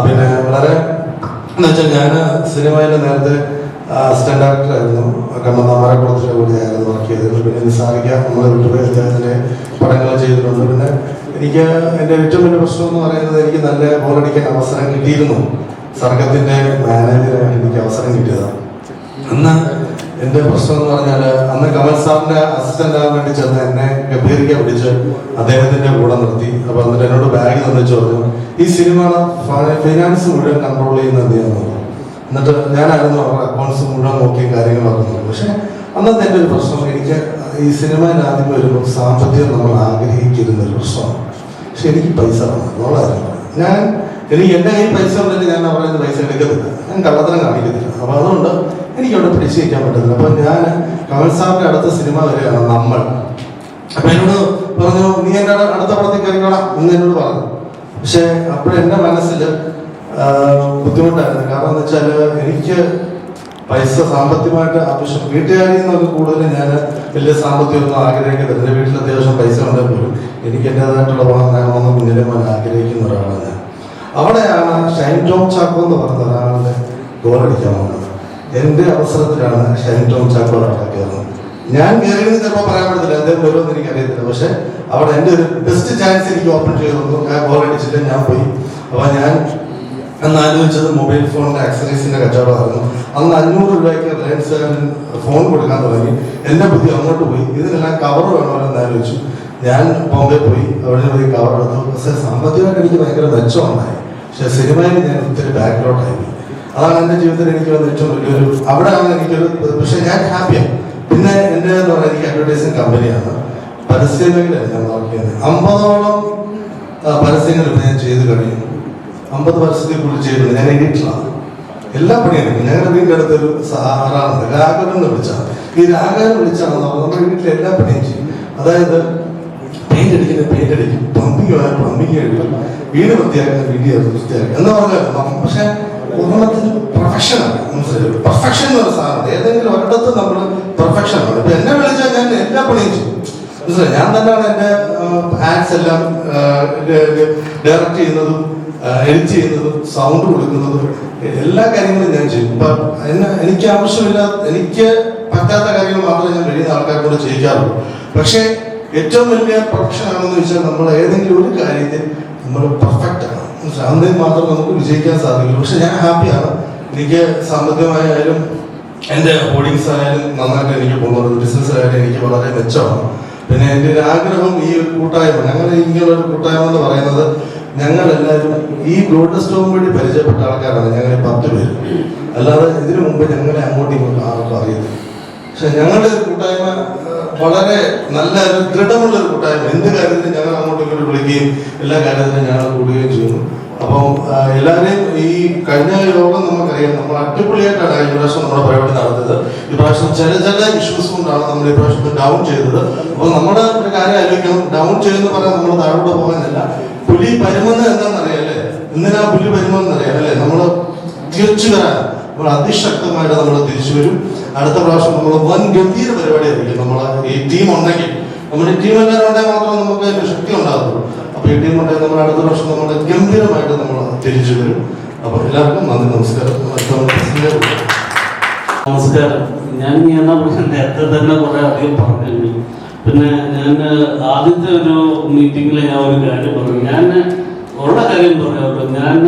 പിന്നെ വളരെ എന്ന് വെച്ചാൽ ഞാൻ സിനിമയിൽ നേരത്തെ അസിസ്റ്റന്റ് ഡയറക്ടറായിരുന്നു. കണ്ണന്താമരക്കുളത്തിൻ്റെ കൂടിയായിരുന്നു വർക്ക് ചെയ്തത്. പിന്നെ നിസാരിക്ക നമ്മളെ വിട്ടുപോയി അദ്ദേഹത്തിൻ്റെ പടങ്ങൾ ചെയ്തിട്ടുണ്ട്. പിന്നെ എനിക്ക് എൻ്റെ ഏറ്റവും വലിയ പ്രശ്നം എന്ന് പറയുന്നത് എനിക്ക് നല്ല ബോളടിക്കാൻ അവസരം കിട്ടിയിരുന്നു. സർഗത്തിൻ്റെ മാനേജറായിട്ട് എനിക്ക് അവസരം കിട്ടിയതാണ്. അന്ന് എൻ്റെ പ്രശ്നം എന്ന് പറഞ്ഞാൽ അന്ന് കമൽ സാറിൻ്റെ അസിസ്റ്റന്റ് ആകാൻ വേണ്ടി ചെന്ന് എന്നെ ഗംഭീരിക്ക പിടിച്ച് അദ്ദേഹത്തിൻ്റെ കൂടെ നിർത്തി. അപ്പോൾ എന്നിട്ട് എന്നോട് ബാഗ് തന്നിച്ച് പറഞ്ഞു, ഈ സിനിമ ഫൈനാൻസ് മുഴുവൻ കൺട്രോൾ ചെയ്യുന്ന എന്ത് ചെയ്യാന്ന് പറഞ്ഞു. എന്നിട്ട് ഞാനായിരുന്നു അവരുടെ അക്കൗണ്ട്സ് മുഴുവൻ നോക്കിയ കാര്യങ്ങളൊക്കെ നോക്കി. പക്ഷെ അന്നത്തെ എൻ്റെ ഒരു പ്രശ്നം, എനിക്ക് ഈ സിനിമയിൽ ആദ്യം വരുമ്പോൾ സാമ്പത്തികം നമ്മൾ ആഗ്രഹിച്ചിരുന്ന ഒരു പ്രശ്നമാണ്. പക്ഷെ എനിക്ക് പൈസ വേണം. എനിക്ക് എൻ്റെ കയ്യിൽ പൈസ ഉണ്ടെങ്കിൽ ഞാൻ അവരുടെ പൈസ എടുക്കത്തില്ല, ഞാൻ കള്ളത്തരം കാണിക്കത്തില്ല. അപ്പോൾ അതുകൊണ്ട് എനിക്ക് അവിടെ പിടിച്ചു വയ്ക്കാൻ പറ്റത്തില്ല. അപ്പോൾ ഞാൻ കമൽ സാറിൻ്റെ അടുത്ത സിനിമ വരികയാണ് നമ്മൾ. അപ്പം എന്നോട് പറഞ്ഞു, നീ എൻ്റെ അടുത്ത പടത്തിൽ കയറിക്കോളാം എന്ന് എന്നോട് പറഞ്ഞു. പക്ഷെ അപ്പോഴെൻ്റെ മനസ്സിൽ ബുദ്ധിമുട്ടായിരുന്നു. കാരണം എന്ന് വെച്ചാൽ എനിക്ക് പൈസ സാമ്പത്തികമായിട്ട് ആവശ്യം, വീട്ടുകാരിൽ നിന്നൊക്കെ കൂടുതൽ ഞാൻ വലിയ സാമ്പത്തികമൊന്നും ആഗ്രഹിക്കത്തില്ല. എൻ്റെ വീട്ടിൽ അത്യാവശ്യം പൈസ ഉണ്ടെങ്കിൽ പോലും എനിക്ക് എൻ്റേതായിട്ടുള്ള വാങ്ങണമെന്ന് മുന്നിലെ പോലെ ആഗ്രഹിക്കുന്ന ഒരാളാണ് ഞാൻ. അവിടെയാണ് ഷൈൻ ടോം ചാക്കോ എന്ന് പറഞ്ഞ ഒരാളുടെ ഗോളടിക്കാൻ പോകുന്നത്. എൻ്റെ അവസരത്തിലാണ് ഷൈൻ ടോം ചാക്കോ അവിടെ കയറുന്നത്. ഞാൻ കയറിയെന്ന് ചിലപ്പോൾ പറയാൻ പറ്റത്തില്ല, അദ്ദേഹം വരുമെന്ന് എനിക്കറിയത്തില്ല. പക്ഷെ അവിടെ എൻ്റെ ഒരു ബെസ്റ്റ് ചാൻസ് എനിക്ക് ഓപ്പൺ ചെയ്തു തന്നു. ഞാൻ ഗോളടിച്ചിട്ട് ഞാൻ പോയി. അപ്പോൾ ഞാൻ അന്ന് ആലോചിച്ചത് മൊബൈൽ ഫോണിൻ്റെ ആക്സറീസിൻ്റെ കച്ചവടമായിരുന്നു. അന്ന് 500 രൂപയ്ക്ക് റിലയൻസ് ഫോൺ കൊടുക്കാൻ തുടങ്ങി. എൻ്റെ ബുദ്ധി അങ്ങോട്ട് പോയി, ഇതിനെല്ലാം കവർ വേണമല്ലോ എന്ന് ആലോചിച്ചു. ഞാൻ ബോംബെ പോയി, അവിടെ പോയി കവർ എടുത്തു. പക്ഷേ സാമ്പത്തികമായിട്ട് എനിക്ക് ഭയങ്കര മെച്ചമുണ്ടായി. പക്ഷെ സിനിമയിൽ ഞാൻ ഒത്തിരി ബാക്ക്ഗ്രൗണ്ടായി. അതാണ് എൻ്റെ ജീവിതത്തിൽ എനിക്ക് വന്ന ഏറ്റവും വലിയൊരു, അവിടെയാണ് എനിക്കൊരു, പക്ഷെ ഞാൻ ഹാപ്പിയാണ്. പിന്നെ എൻ്റെ എന്ന് പറഞ്ഞാൽ എനിക്ക് അഡ്വർടൈസിങ് കമ്പനിയാണ്, പരസ്യ മേഖലയാണ് ഞാൻ വർക്ക് ചെയ്യുന്നത്. 50ഓളം പരസ്യങ്ങൾ ഇപ്പം ഞാൻ ചെയ്ത് കഴിഞ്ഞു. 50 പരസ്യത്തിൽ കൂടുതൽ ചെയ്തിട്ടുണ്ട്. ഞാൻ എഡിറ്ററാണ്, എല്ലാ പണിയെടുക്കും. ഞങ്ങളുടെ വീടിൻ്റെ അടുത്തൊരു സാറാണ്, രാഘവൻ എന്ന് വിളിച്ചാണ്. ഈ രാഘവൻ വിളിച്ചാണ് നമ്മുടെ വീട്ടിൽ എല്ലാ പണിയും ചെയ്യും. അതായത് പെയിന്റ് അടിക്കും, പ്ലംബിംഗ് വേണം പ്ലംബിംഗ് കഴിക്കും, വീട് വൃത്തിയാക്കാൻ വീഡിയോ വൃത്തിയാക്കുക എന്ന് പറഞ്ഞാൽ. പക്ഷെ ഒരെണ്ണത്തിന് പ്രൊഫഷനാണ്, മനസ്സിലായി. പെർഫെക്ഷൻ എന്ന് പറയുന്ന സാധനം ഏതെങ്കിലും ഒരിടത്ത് നമ്മൾ പെർഫെക്ഷനാണ്. ഇപ്പൊ എന്നെ വിളിച്ചാൽ ഞാൻ എല്ലാ പണിയും ചെയ്യും, മനസ്സിലായി. ഞാൻ തന്നെയാണ് എൻ്റെ ആഡ്സ് എല്ലാം ഡയറക്റ്റ് ചെയ്യുന്നതും എഡിറ്റ് ചെയ്യുന്നതും സൗണ്ട് കൊടുക്കുന്നതും എല്ലാ കാര്യങ്ങളും ഞാൻ ചെയ്യും. ഇപ്പം എനിക്ക് ആവശ്യമില്ല, എനിക്ക് പറ്റാത്ത കാര്യങ്ങൾ മാത്രമേ ഞാൻ കഴിയുന്ന ആൾക്കാരോട് ചെയ്യിക്കാറുള്ളൂ. പക്ഷേ ഏറ്റവും വലിയ പ്രൊഫഷൻ ആണെന്ന് വെച്ചാൽ നമ്മൾ ഏതെങ്കിലും ഒരു കാര്യത്തിൽ നമ്മൾ പെർഫെക്റ്റ് ആണ്, അന്നേരം മാത്രം നമുക്ക് വിജയിക്കാൻ സാധിക്കുള്ളൂ. പക്ഷെ ഞാൻ ഹാപ്പിയാണ്. എനിക്ക് സാമ്പത്തികമായാലും എൻ്റെ ഹോർഡിങ്സ് ആയാലും നന്നായിട്ട് എനിക്ക് പോകുന്നത്, ബിസിനസ്സിലായാലും എനിക്ക് വളരെ മെച്ചമാണ്. പിന്നെ എൻ്റെ ഒരു ആഗ്രഹം, ഈ ഒരു കൂട്ടായ്മ, ഞങ്ങൾ ഇങ്ങനെയൊരു കൂട്ടായ്മ എന്ന് പറയുന്നത്, ഞങ്ങളെല്ലാവരും ഈ ഗോൾഡ് സ്റ്റോം വഴി പരിചയപ്പെട്ട ആൾക്കാരാണ്. ഞങ്ങൾ 10 പേര്, അല്ലാതെ ഇതിനു മുമ്പ് ഞങ്ങളെ അങ്ങോട്ടും ഇങ്ങോട്ടും ആർക്കും അറിയത്തില്ല. പക്ഷെ ഞങ്ങളുടെ കൂട്ടായ്മ വളരെ നല്ല ഒരു ദൃഢമുള്ളൊരു കൂട്ടായ്മ. എന്ത് കാര്യത്തിലും ഞങ്ങൾ അങ്ങോട്ടും ഇങ്ങോട്ടും വിളിക്കുകയും എല്ലാ കാര്യത്തിലും ഞങ്ങൾ കൂടുകയും ചെയ്യുന്നു. അപ്പം എല്ലാവരെയും ഈ കഴിഞ്ഞ യോഗം നമുക്കറിയാം, നമ്മൾ അടിപൊളിയായിട്ടാണ് ഈ പ്രാവശ്യം നമ്മുടെ പരിപാടി നടത്തിയത്. ഈ പ്രാവശ്യം ചില ഇഷ്യൂസ് കൊണ്ടാണ് നമ്മൾ ഈ പ്രാവശ്യം ഡൗൺ ചെയ്തത്. അപ്പോൾ നമ്മുടെ ഒരു കാര്യം ആലോചിക്കണം, ഡൗൺ ചെയ്യുന്ന പറയാൻ നമ്മൾ താഴോട്ട് പോകാനല്ല. പുലി പരുമെന്ന് എന്താണെന്നറിയാം, എന്തിനാ പുലി പരുമെന്നറിയാം അല്ലേ? നമ്മൾ തിരിച്ചു വരാൻ നമ്മൾ അതിശക്തമായിട്ട് നമ്മൾ തിരിച്ചു വരും. അടുത്ത പ്രാവശ്യം നമ്മൾ വൻ ഗംഭീര പരിപാടിയായിരിക്കും. നമ്മളെ ഈ ടീം ഉണ്ടെങ്കിൽ, നമ്മുടെ ടീം എല്ലാവരും ഉണ്ടെങ്കിൽ മാത്രമേ നമുക്ക് അതിൻ്റെ ശക്തി ഉണ്ടാകത്തുള്ളൂ. അപ്പോൾ ഈ ടീം ഉണ്ടെങ്കിൽ നമ്മൾ അടുത്ത പ്രാവശ്യം നമ്മൾ ഗംഭീരമായിട്ട് നമ്മൾ തിരിച്ചു വരും. അപ്പോൾ എല്ലാവർക്കും നന്ദി, നമസ്കാരം. നമസ്കാരം. ഞാൻ നേരത്തെ തന്നെ കുറെ അധികം പറഞ്ഞു. പിന്നെ ഞാൻ ആദ്യത്തെ ഒരു മീറ്റിങ്ങിൽ ഞാൻ ഒരു കാര്യം പറഞ്ഞു. ഞാൻ ഉള്ള കാര്യം പറയാമല്ലോ, ഞാൻ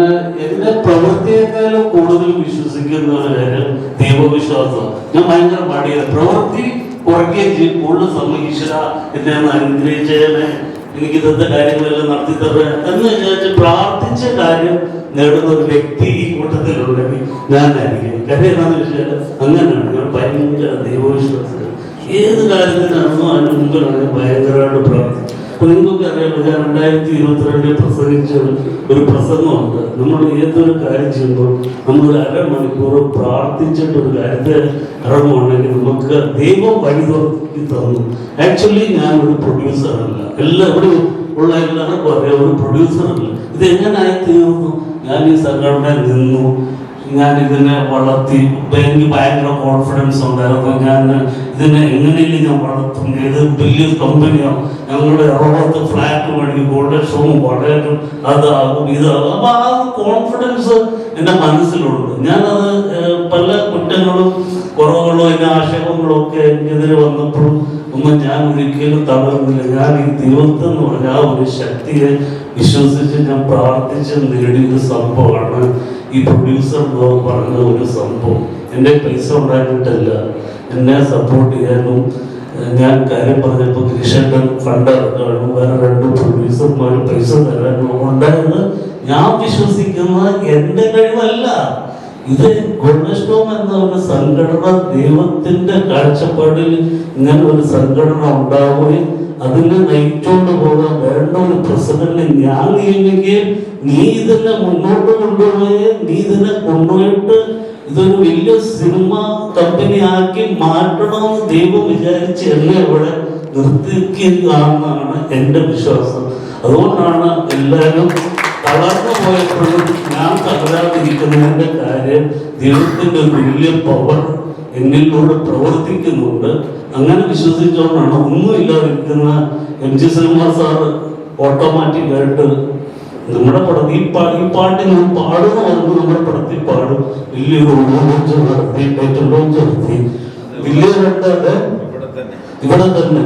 എൻ്റെ പ്രവൃത്തിയേക്കാളും കൂടുതൽ വിശ്വസിക്കുന്ന ഒരു കാര്യം ദൈവവിശ്വാസം. ഞാൻ ഭയങ്കര മടിയാണ്, പ്രവൃത്തി കുറയ്ക്കുകയും ചെയ്യും. കൂടുതൽ സമയം ഈശ്വര എന്നെ ഒന്ന് അനുഗ്രഹിച്ചതിനെ എനിക്ക് ഇന്നത്തെ കാര്യങ്ങളെല്ലാം നടത്തി തരുക എന്ന് വിചാരിച്ച് പ്രാർത്ഥിച്ച കാര്യം നേടുന്ന ഒരു വ്യക്തി ഈ കൂട്ടത്തിലുണ്ടെങ്കിൽ ഞാനായിരിക്കും. കാര്യം എന്താണെന്ന് വെച്ചാൽ അങ്ങനെയാണ്, ഞാൻ ഭയങ്കര ദൈവവിശ്വാസം. ഏത് കാര്യത്തിനാണെന്നോ അതിന് മുമ്പിലാണ് ഭയങ്കരമായിട്ട് പ്രാർത്ഥിക്കും. അപ്പൊ നിങ്ങൾക്ക് അറിയാമല്ലോ, ഞാൻ 2022 പ്രസംഗിച്ച ഒരു പ്രസംഗമുണ്ട്. നമ്മൾ ഏതൊരു കാര്യം ചെയ്യുമ്പോൾ നമ്മളൊരു അരമണിക്കൂർ പ്രാർത്ഥിച്ചിട്ട് ഒരു കാര്യത്തെ ഇറങ്ങുവാണെങ്കിൽ നമുക്ക് ദൈവം വഴി തുറക്കി തന്നു. ആക്ച്വലി ഞാൻ ഒരു പ്രൊഡ്യൂസറല്ല, എല്ലാവരും ഉള്ള എല്ലാവർക്കും അറിയാം, ഒരു പ്രൊഡ്യൂസറല്ല. ഇത് എങ്ങനെയായി തീർന്നു? ഞാൻ ഈ സംഘടനയിൽ നിന്നു, ഞാൻ ഇതിനെ വളർത്തി, എനിക്ക് ഭയങ്കര കോൺഫിഡൻസ് ഉണ്ടായിരുന്നു. ഞാൻ ഇതിനെ എങ്ങനെയെങ്കിലും ഞാൻ വളർത്തും, ഇത് വലിയ കമ്പനിയാണ്, ഞങ്ങളുടെ എറണാകുളത്ത് ഫ്ലാറ്റ് മേടിക്കും, ഗോൾഡൻ ഷോവും വളരും, അതാകും ഇതാകും. അപ്പൊ ആ കോൺഫിഡൻസ് എൻ്റെ മനസ്സിലുണ്ട്. ഞാനത് പല കുറ്റങ്ങളും കുറവുകളും അതിൻ്റെ ആക്ഷേപങ്ങളും ഒക്കെ എനിക്കെതിരെ വന്നപ്പോഴും ഒന്നും ഞാൻ ഒരിക്കലും തളർന്നില്ല. ഞാൻ ഈ ദൈവത്തെ എന്ന് പറഞ്ഞ ആ ഒരു ശക്തിയെ വിശ്വസിച്ച് ഞാൻ പ്രാർത്ഥിച്ച് നേടിയൊരു സംഭവമാണ് ഈ പ്രൊഡ്യൂസർ ബ്ലോഗ് പറഞ്ഞ ഒരു സംഭവം. എൻ്റെ പൈസ ഉണ്ടാക്കിയിട്ടല്ല, എന്നെ സപ്പോർട്ട് ചെയ്യാനും ഞാൻ കാര്യം പറഞ്ഞപ്പോൾ കൃഷ്ണൻ ഫണ്ട് ഇറക്കാനും വേറെ 2 പ്രൊഡ്യൂസർമാർ പൈസ തരാനും ഉണ്ടായത് ഞാൻ വിശ്വസിക്കുന്ന എൻ്റെ കഴിവല്ല. ഇത് ഗോൾഡൻ സ്റ്റോം എന്ന ഒരു സംഘടന, ദൈവത്തിന്റെ കാഴ്ചപ്പാടിൽ ഇങ്ങനെ ഒരു സംഘടന ഉണ്ടാവുകയും അതിനെ നയിച്ചുകൊണ്ട് പോകാൻ വേണ്ട ഒരു പ്രസിഡന്റ് ഞാൻ നിയമിക്കുകയും നീ ഇതിനെ മുന്നോട്ട് കൊണ്ടുപോവുകയും നീ ഇതിനെ കൊണ്ടുപോയിട്ട് ഇതൊരു വലിയ സിനിമ കമ്പനി ആക്കി മാറ്റണമെന്ന് ദൈവം വിചാരിച്ച് എന്നെ ഇവിടെ നിർത്തിക്കുകയാണെന്നാണ് എൻ്റെ വിശ്വാസം. അതുകൊണ്ടാണ് എല്ലാവരും തളർന്നു പോയപ്പോഴും ഞാൻ തകരാതിരിക്കുന്നതിൻ്റെ കാര്യം ദൈവത്തിൻ്റെ ഒരു വലിയ പവർ എന്നിലൂടെ പ്രവർത്തിക്കുന്നുണ്ട്. അങ്ങനെ വിശ്വസിച്ചുകൊണ്ടാണ് ഒന്നുമില്ലാതിരിക്കുന്ന MG ശ്രീകുമാർ സാറ് ഓട്ടോമാറ്റിക്കായിട്ട് നമ്മുടെ പടത്തിൽ ഈ പാട്ട് ഞാൻ പാടുന്ന പറയുമ്പോൾ നമ്മുടെ പടത്തിൽ പാടും. വലിയൊരു ലോഞ്ച് നടത്തി, ടൈറ്റിൽ ലോഞ്ച് നടത്തി, വലിയ ഇവിടെ തന്നെ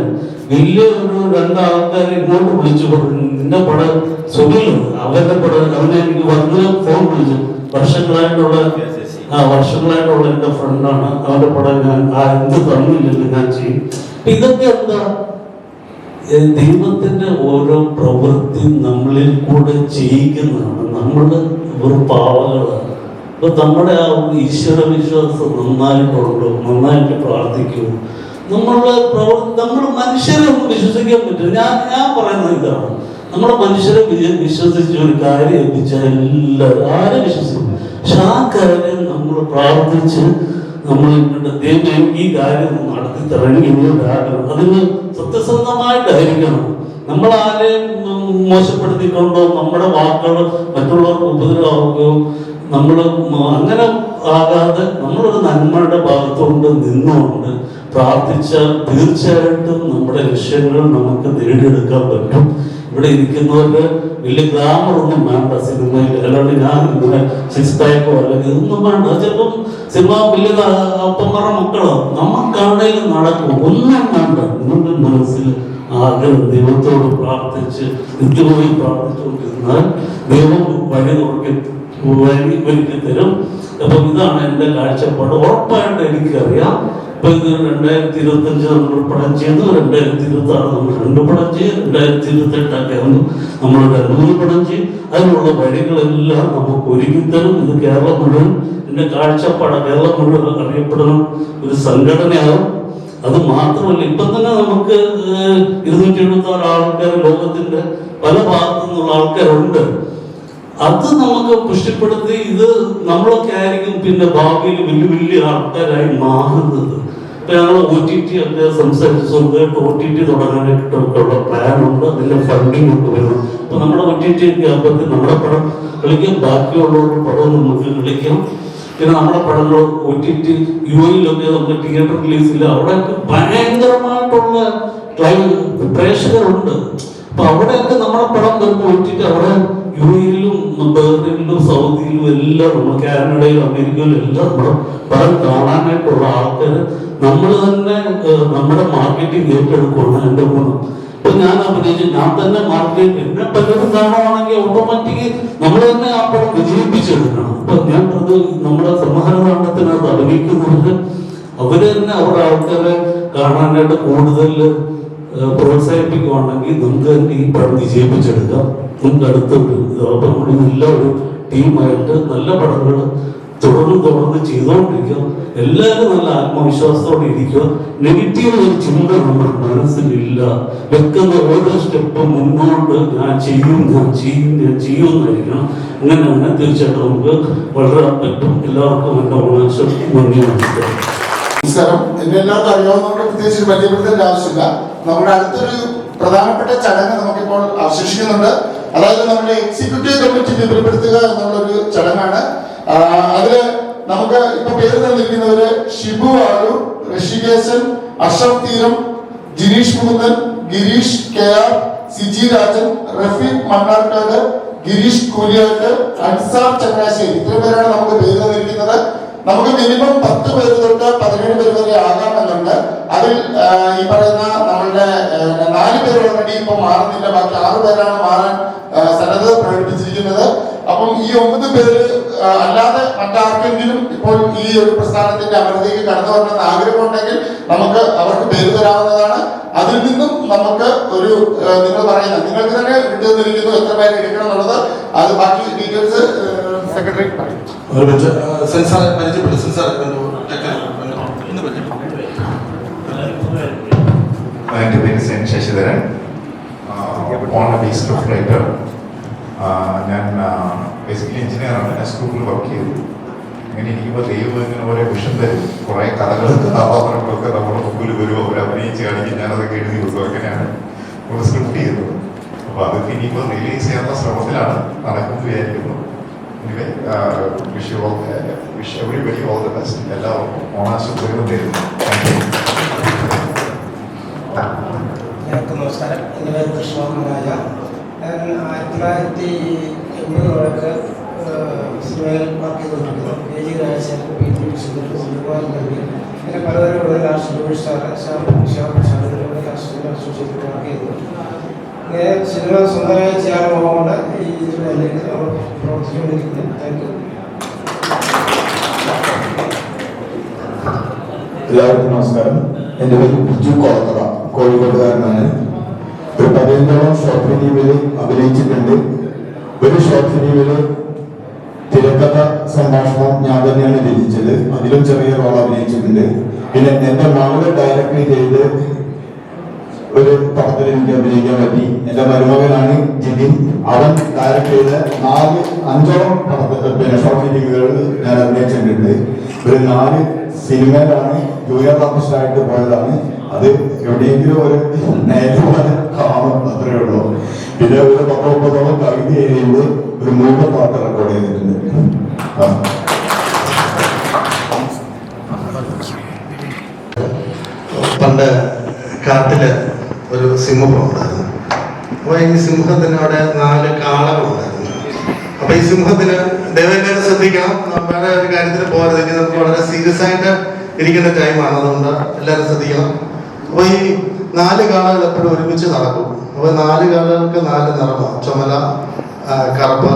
വലിയ ഒരു 2 ആൾക്കാരെ ഇങ്ങോട്ട് വിളിച്ചു പറഞ്ഞു, നിന്റെ പടം സുഖിലും അവരുടെ പടം അവനെ എനിക്ക് വന്ന് ഫോൺ വിളിച്ചു. വർഷങ്ങളായിട്ടുള്ള എൻ്റെ ഫ്രണ്ടാണ്, അവന്റെ പടം ഞാൻ എന്ത് തന്നില്ലല്ലോ ഞാൻ ചെയ്യും. ഇതൊക്കെ എന്താ ദൈവത്തിന്റെ ഓരോ പ്രവൃത്തി നമ്മളിൽ കൂടെ ചെയ്യിക്കുന്നതാണ്. നമ്മള് ഒരു പാവകളാണ്. അപ്പൊ നമ്മുടെ ആ ഈശ്വര വിശ്വാസം നന്നായിട്ടുണ്ടോ, നന്നായിട്ട് പ്രാർത്ഥിക്കുമോ, നമ്മൾ മനുഷ്യരെ ഒന്നും വിശ്വസിക്കാൻ പറ്റും. ഞാൻ പറയുന്നത് ഇതാണ്, നമ്മളെ മനുഷ്യരെ വിശ്വസിച്ച് ഒരു കാര്യം ഏൽപ്പിച്ചാൽ എല്ലാവരും ആരെ വിശ്വസിക്കും. പക്ഷെ ആ കാര്യം നമ്മൾ പ്രാർത്ഥിച്ച് നമ്മൾ ദൈവം എനിക്ക് ഈ കാര്യം നടത്തി തരണമെങ്കിൽ ഇങ്ങോട്ട് ആഗ്രഹം അതിന് സത്യസന്ധമായിട്ടായിരിക്കണം. നമ്മൾ ആരെയും മോശപ്പെടുത്തിക്കൊണ്ടോ നമ്മുടെ വാക്കുകൾ മറ്റുള്ളവർക്ക് ഉപദ്രവമാവുകയോ നമ്മൾ അങ്ങനെ ആകാതെ നമ്മളൊരു നന്മയുടെ ഭാഗത്തുകൊണ്ട് നിന്നുകൊണ്ട് പ്രാർത്ഥിച്ചാൽ തീർച്ചയായിട്ടും നമ്മുടെ ലക്ഷ്യങ്ങൾ നമുക്ക് നേടിയെടുക്കാൻ പറ്റും. ഇവിടെ ഇരിക്കുന്നവർക്ക് വലിയ ഗ്ലാമർ ഒന്നും വേണ്ട സിനിമയിൽ, അല്ലാണ്ട് ഞാൻ ഇങ്ങനെ 6 പാക്കോ അല്ലെങ്കിൽ ഇതൊന്നും വേണ്ട. ചിലപ്പം സിനിമ വലിയ അപ്പന്മാരുടെ മക്കളോ നമുക്കാണേലും നടക്കും. ഒന്നും വേണ്ട, നിങ്ങളുടെ മനസ്സിൽ ആഗ്രഹം ദൈവത്തോട് പ്രാർത്ഥിച്ച് നിത്യമായി പ്രാർത്ഥിച്ചുകൊണ്ടിരുന്നാൽ ദൈവം വഴി ഒരുക്കി തരും. അപ്പം ഇതാണ് എൻ്റെ കാഴ്ചപ്പാട്. ഉറപ്പായിട്ട് എനിക്കറിയാം. ഇപ്പൊ ഇത് 2025 നമ്മൾ പടം ചെയ്തു, 2026 നമ്മൾ 2 പടം ചെയ്യും, 2028 നമ്മൾ 3 പടം ചെയ്യും. അതിനുള്ള വഴികളെല്ലാം നമുക്ക് ഒരുക്കി തരും. ഇത് കേരളം മുഴുവൻ എൻ്റെ കാഴ്ചപ്പാട് കേരളം മുഴുവൻ അറിയപ്പെടുന്ന ഒരു സംഘടനയാകും. അത് മാത്രമല്ല, ഇപ്പം തന്നെ നമുക്ക് 276 ആൾക്കാർ ലോകത്തിന്റെ പല ഭാഗത്തു നിന്നുള്ള ആൾക്കാരുണ്ട്. അത് നമുക്ക് പുഷ്ടിപ്പെടുത്തി ഇത് നമ്മളൊക്കെ ആയിരിക്കും പിന്നെ ഭാവിയിൽ വലിയ വലിയ ആൾക്കാരായി മാറുന്നത്. ഇപ്പൊ ഞങ്ങൾ OTT ഒക്കെ സംസാരിച്ച് സ്വന്തമായിട്ട് OTT തുടങ്ങാനായിട്ടൊക്കെയുള്ള പ്ലാനുണ്ട്. അതിന്റെ ഫണ്ടിങ് ഒക്കെ വരണം. അപ്പൊ നമ്മുടെ OTT ഒക്കെ ആകുമ്പോഴത്തേക്ക് നമ്മുടെ പടം കളിക്കാം, ബാക്കിയുള്ളവരുടെ പടം നമുക്ക് കളിക്കാം. പിന്നെ നമ്മുടെ പടങ്ങൾ OTT UAE-ലൊക്കെ നമുക്ക് തിയേറ്റർ റിലീസില്ല, അവിടെയൊക്കെ ഭയങ്കരമായിട്ടുള്ള പ്രേക്ഷകരുണ്ട്. അപ്പൊ അവിടെയൊക്കെ നമ്മുടെ പടം വരുമ്പോൾ OTT അവിടെ UAE-ലും ബഹ്റൈനിലും സൗദിയിലും എല്ലാം നമ്മൾ കാനഡയിലും അമേരിക്കയിലും എല്ലാം നമ്മുടെ പടം കാണാനായിട്ടുള്ള ആൾക്കാർ നമ്മൾ തന്നെ നമ്മുടെ മാർക്കറ്റിംഗ് ഏറ്റെടുക്കുകയാണ് എൻ്റെ ഗുണം. ഇപ്പൊ ഞാൻ അഭിനയിച്ച് ഞാൻ തന്നെ മാർക്കറ്റ് എന്നെ പലരും കാണുവാണെങ്കിൽ ഓട്ടോമാറ്റിക് നമ്മൾ തന്നെ ആ പടം വിജയിപ്പിച്ചെടുക്കണം. അപ്പൊ ഞാൻ പറഞ്ഞത് നമ്മുടെ സമാഹരണത്തിനകത്ത് അഭിനയിക്കുന്നവര് അവര് തന്നെ അവരുടെ ആൾക്കാരെ കാണാനായിട്ട് കൂടുതൽ പ്രോത്സാഹിപ്പിക്കുകയാണെങ്കിൽ നമുക്ക് തന്നെ ഈ പടം വിജയിപ്പിച്ചെടുക്കാം. നമുക്ക് അടുത്തൊരു അപ്പം നമ്മളെല്ലാം ഒരു ടീമായിട്ട് നല്ല പടങ്ങൾ തുടർന്ന് ചെയ്തുകൊണ്ടിരിക്കുക. എല്ലാവരും നല്ല ആത്മവിശ്വാസത്തോടെ ഇരിക്കുക. നെഗറ്റീവ് ഒരു ചിന്ത നമ്മുടെ മനസ്സിലില്ല. വെക്കുന്ന ഓരോ സ്റ്റെപ്പും മുന്നോട്ട് ഞാൻ ചെയ്യും എന്നായിരിക്കണം. അങ്ങനെയാണ് തീർച്ചയായിട്ടും നമുക്ക് വളരെ പറ്റും. എല്ലാവർക്കും എൻ്റെ ഓണാശം നന്ദി. നമസ്കാരം. എന്നെ എല്ലാവർക്കും അറിയാവുന്നതുകൊണ്ട് പ്രത്യേകിച്ച് പരിചയപ്പെടുത്തേണ്ട ആവശ്യമില്ല. നമ്മുടെ അടുത്തൊരു പ്രധാനപ്പെട്ട ചടങ്ങ് നമുക്കിപ്പോൾ അവശേഷിക്കുന്നുണ്ട്. അതായത് നമ്മുടെ എക്സിക്യൂട്ടീവ് കമ്മിറ്റി വിപുലപ്പെടുത്തുക എന്നുള്ളൊരു ചടങ്ങാണ്. അതില് നമുക്ക് ഇപ്പൊ പേര് നൽകിയിരിക്കുന്നവര് ഷിബു ആലൂർ, ഋഷികേശൻ, അഷഫ് തീരം, ജിനീഷ് മുകുന്ദൻ, ഗിരീഷ് KR, സിജി രാജൻ, റഫീഖ് മണ്ണാർക്കാട്, ഗിരീഷ് കൂലിയാട്ട്, അൻസാർ ചങ്ങനാശ്ശേരി. ഇത്രയും പേരാണ് നമുക്ക് പേര് തന്നിരിക്കുന്നത്. നമുക്ക് മിനിമം 10 പേര് തൊട്ട് 17 പേര് വരെ ആകാമെന്നുണ്ട്. അതിൽ ഈ പറയുന്ന നമ്മളുടെ 4 പേര് ഓൾറെഡി ഇപ്പൊ മാറുന്നില്ല. ബാക്കി 6 പേരാണ് മാറാൻ സന്നദ്ധത പ്രകടിപ്പിച്ചിരിക്കുന്നത്. അപ്പം ഈ 9 പേര് അല്ലാതെ മറ്റാർക്കെങ്കിലും ഇപ്പോൾ ഈ ഒരു പ്രസ്ഥാനത്തിന്റെ അമരതയ്ക്ക് കടന്നു വരണമെന്ന് ആഗ്രഹമുണ്ടെങ്കിൽ നമുക്ക് അവർക്ക് പേര് തരാവുന്നതാണ്. അതിൽ നിന്നും നമുക്ക് ഒരു നിങ്ങൾ പറയുന്ന നിങ്ങൾക്ക് തന്നെ വിട്ടു തന്നിരിക്കുന്നു എത്ര പേര് എടുക്കണം എന്നുള്ളത്. അത് ബാക്കി ഡീറ്റെയിൽസ് സെക്രട്ടറി പറയും. എൻ്റെ പേര് സെൻ ശശിധരൻ, ഓണബി സ്ക്രിപ്റ്റ് റൈറ്റർ. ഞാൻ ബേസിക്കലി എഞ്ചിനീയറാണ്. ഞാൻ സ്കൂളിൽ വർക്ക് ചെയ്തു. അങ്ങനെ ഇരിക്കുമ്പോൾ ദൈവം ഇങ്ങനെ ഓരോ വിഷം തരും. കുറേ കഥകളും കഥാപാത്രങ്ങളൊക്കെ നമ്മുടെ മുമ്പിൽ വരുമോ, അവർ അഭിനയിച്ച് കാണിക്കും. ഞാനതൊക്കെ എഴുതി കൊടുക്കും. അങ്ങനെയാണ് നമ്മൾ സ്ക്രിപ്റ്റ് ചെയ്തത്. അപ്പോൾ അതൊക്കെ ഇനിയിപ്പോൾ റിലീസ് ചെയ്യാനുള്ള ശ്രമത്തിലാണ്. നടക്കും വിചാരിക്കുന്നു. Wish everybody all the best. എല്ലാവർക്കും ഓണാശംസകളും തരുന്നു. എല്ലാവർക്കും നമസ്കാരം. എൻ്റെ പേര് കൃഷ്ണരാജ. ഞാൻ 1980 സിനിമയിൽ വർക്ക് ചെയ്തുകൊണ്ടിരിക്കുന്നു. KG രാജശേഖരൻ, PT സുന്ദരം, സുകുമാർ നമ്പി, അങ്ങനെ പലതരം രാഷ്ട്രീയ ശാസ്ത്രത്തിലൂടെ രാഷ്ട്രീയ അസോസിയേറ്റ് വർക്ക് ചെയ്തു. ഇങ്ങനെ സിനിമ സ്വന്തമായി ചെയ്യാറുള്ളതുകൊണ്ട് ഈ ഇതിലേക്ക് നമ്മൾ പ്രവർത്തിച്ചുകൊണ്ടിരിക്കുന്നത്. Thank you. എല്ലാവർക്കും നമസ്കാരം. എൻ്റെ പേര് ബിജു കോളത്തറ, കോഴിക്കോട്ടുകാരനാണ്. ഒരു 15ഓളം ഷോർട്ട് ഫിലിമിൽ അഭിനയിച്ചിട്ടുണ്ട്. ഒരു ഷോർട്ട് ഫിലിമിൽ തിരക്കഥ സംഭാഷണം ഞാൻ തന്നെയാണ് രചിച്ചത്. അതിലും ചെറിയ റോൾ അഭിനയിച്ചിട്ടുണ്ട്. പിന്നെ എൻ്റെ മകളെ ഡയറക്റ്റ് ചെയ്ത് ഒരു പടത്തിൽ എനിക്ക് അഭിനയിക്കാൻ പറ്റി. എൻ്റെ മരുമകനാണ് ജിതിൻ. അവൻ ഡയറക്റ്റ് ചെയ്ത 5ഓളം പിന്നെ ഷോർട്ട് ഫിലിമുകൾ ഞാൻ അഭിനയിച്ചിട്ടുണ്ട്. ഒരു 4 സിനിമയിലാണ് ജൂനിയർ ആർട്ടിസ്റ്റായിട്ട് പോയതാണ്. അത് എവിടെയെങ്കിലും ഒരു നേരെ കാണും, അത്രേ ഉള്ളൂ. പിന്നെ ഒരു 19ഓളം കവിത എഴുതിയത് ഒരു 3 പാട്ട് റെക്കോർഡ് ചെയ്തിട്ടുണ്ട്. പണ്ട് കാട്ടില് ഒരു സിംഹം ഉണ്ടായിരുന്നു. അപ്പൊ ഈ സിംഹത്തിന് അവിടെ 4 കാളകളുണ്ടായിരുന്നു. അപ്പൊ ഈ സിംഹത്തിന് ദയവായി ശ്രദ്ധിക്കണം, വേറെ ഒരു കാര്യത്തിന് പോകരുത്. ഇനി നമുക്ക് വളരെ സീരിയസ് ആയിട്ട് ഇരിക്കേണ്ട ടൈമാണ്. അതുകൊണ്ട് എല്ലാവരും ശ്രദ്ധിക്കണം. അപ്പൊ ഈ 4 കാളകൾ എപ്പോഴും ഒരുമിച്ച് നടക്കും. അപ്പൊ 4 കാളകൾക്ക് 4 നിറമാണ്. ചുമല, കറുപ്പ്,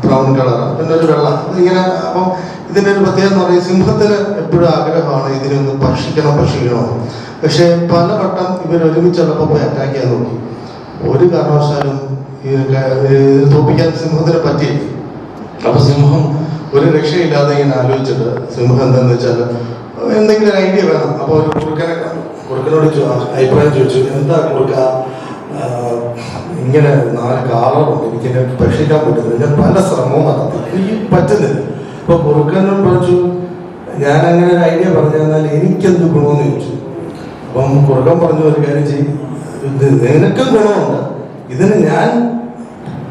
ബ്രൗൺ കളർ, പിന്നെ ഒരു വെള്ള, ഇങ്ങനെ. അപ്പം ഇതിൻ്റെ ഒരു പ്രത്യേകത എന്ന് പറയുന്നത് സിംഹത്തിന് എപ്പോഴും ആഗ്രഹമാണ് ഇതിനൊന്ന് ഭക്ഷിക്കണോ. പക്ഷെ പലവട്ടം ഇവർ ഒരുമിച്ചുള്ളപ്പോൾ പോയി അറ്റാക്ക് ചെയ്യാൻ നോക്കി. ഒരു കാരണവശാലും തോപ്പിക്കാൻ സിംഹത്തിന് പറ്റിയില്ല. അപ്പൊ സിംഹം ഒരു രക്ഷയില്ലാതെ ഇങ്ങനെ ആലോചിച്ചിട്ട് സിംഹം എന്താന്ന് വെച്ചാൽ എന്തെങ്കിലും ഒരു ഐഡിയ വേണം. അപ്പോൾ ഒരു കുറുക്കനോട് അഭിപ്രായം ചോദിച്ചു, എന്താ കുറുക്ക ഇങ്ങനെ 4 കാളുണ്ട്, എനിക്കെന്നെ ഭക്ഷിക്കാൻ പറ്റുന്നില്ല, ഞാൻ പല ശ്രമവും നടത്തി, എനിക്ക് പറ്റുന്നില്ല. അപ്പൊ കുറുക്കനോട് പറഞ്ഞു, ഞാൻ അങ്ങനെ ഒരു ഐഡിയ പറഞ്ഞു തന്നാൽ എനിക്കെന്ത് ഗുണമെന്ന് ചോദിച്ചു. അപ്പം കുറുക്കൻ പറഞ്ഞു, ഒരു കാര്യം ചെയ്യും, നിനക്കും ഗുണമുണ്ട്, ഇതിന് ഞാൻ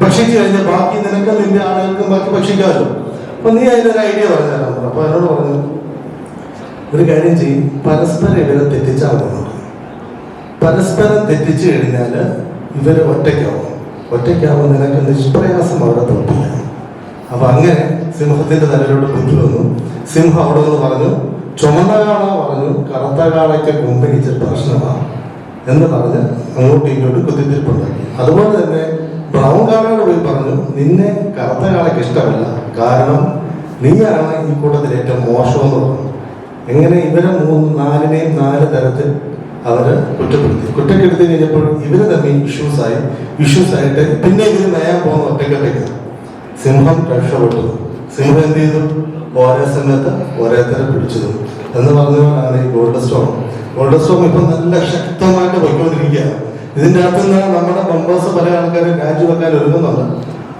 ഭക്ഷിച്ചു കഴിഞ്ഞാൽ ബാക്കി നിനക്കും നിന്റെ ആളുകൾക്കും ബാക്കി ഭക്ഷിക്കാമല്ലോ. അപ്പൊ നീ അതിനൊരു ഐഡിയ പറഞ്ഞു തരാൻ പറഞ്ഞു. അപ്പൊ എന്നോട് പറഞ്ഞു, ഒരു കാര്യം ചെയ്യും, പരസ്പരം ഇവരെ തെറ്റിച്ചാൽ മതി. പരസ്പരം തെറ്റിച്ചു കഴിഞ്ഞാൽ ഇവര് ഒറ്റയ്ക്കാവും നിനക്ക് നിഷ്പ്രയാസം അവിടെ തോൽപ്പിക്കാം. അപ്പൊ അങ്ങനെ സിംഹത്തിന്റെ തലയിലോട്ട് കുഞ്ഞു വന്നു. സിംഹം അവിടെ നിന്ന് പറഞ്ഞു, ചുമന്ന കാള പറഞ്ഞു കറുത്ത കാളയ്ക്ക് കൊമ്പനിച്ചൊരു പ്രശ്നമാണ് എന്ന് പറഞ്ഞ് അങ്ങോട്ടും ഇങ്ങോട്ടും കുത്തിത്തിരിപ്പുണ്ടാക്കി. അതുപോലെ തന്നെ ബ്രൗൺ കാളയോട് പോയി പറഞ്ഞു, നിന്നെ കറുത്ത കാളയ്ക്ക് ഇഷ്ടമല്ല, കാരണം നീയാണ് ഈ കൂട്ടത്തിൽ ഏറ്റവും മോശമെന്ന് പറഞ്ഞു. എങ്ങനെ ഇവരെ 4നെയും 4 തരത്തിൽ അവര് കുറ്റപ്പെടുത്തി കഴിഞ്ഞപ്പോൾ ഇവര് തമ്മിൽ ഇഷ്യൂസ് ആയിട്ട് പിന്നെ ഇതിന് നയാൻ പോകുന്ന ഒറ്റയ്ക്ക് സിംഹം രക്ഷപ്പെട്ടു. സിംഹം എന്ത് ചെയ്തു, ഒരേ സമയത്ത് ഓരോരുത്തരെ പിടിച്ചതും എന്ന് പറഞ്ഞതാണ് ഈ ഗോൾഡ് സ്റ്റോം. ഗോൾഡ് സ്റ്റോം ഇപ്പം നല്ല ശക്തമായിട്ട് പോയിക്കൊണ്ടിരിക്കുകയാണ്. ഇതിൻ്റെ അകത്ത് നിന്ന് നമ്മുടെ മെമ്പേഴ്സ് പല ആൾക്കാരും രാജിവെക്കാൻ ഒരുങ്ങുന്നുണ്ട്.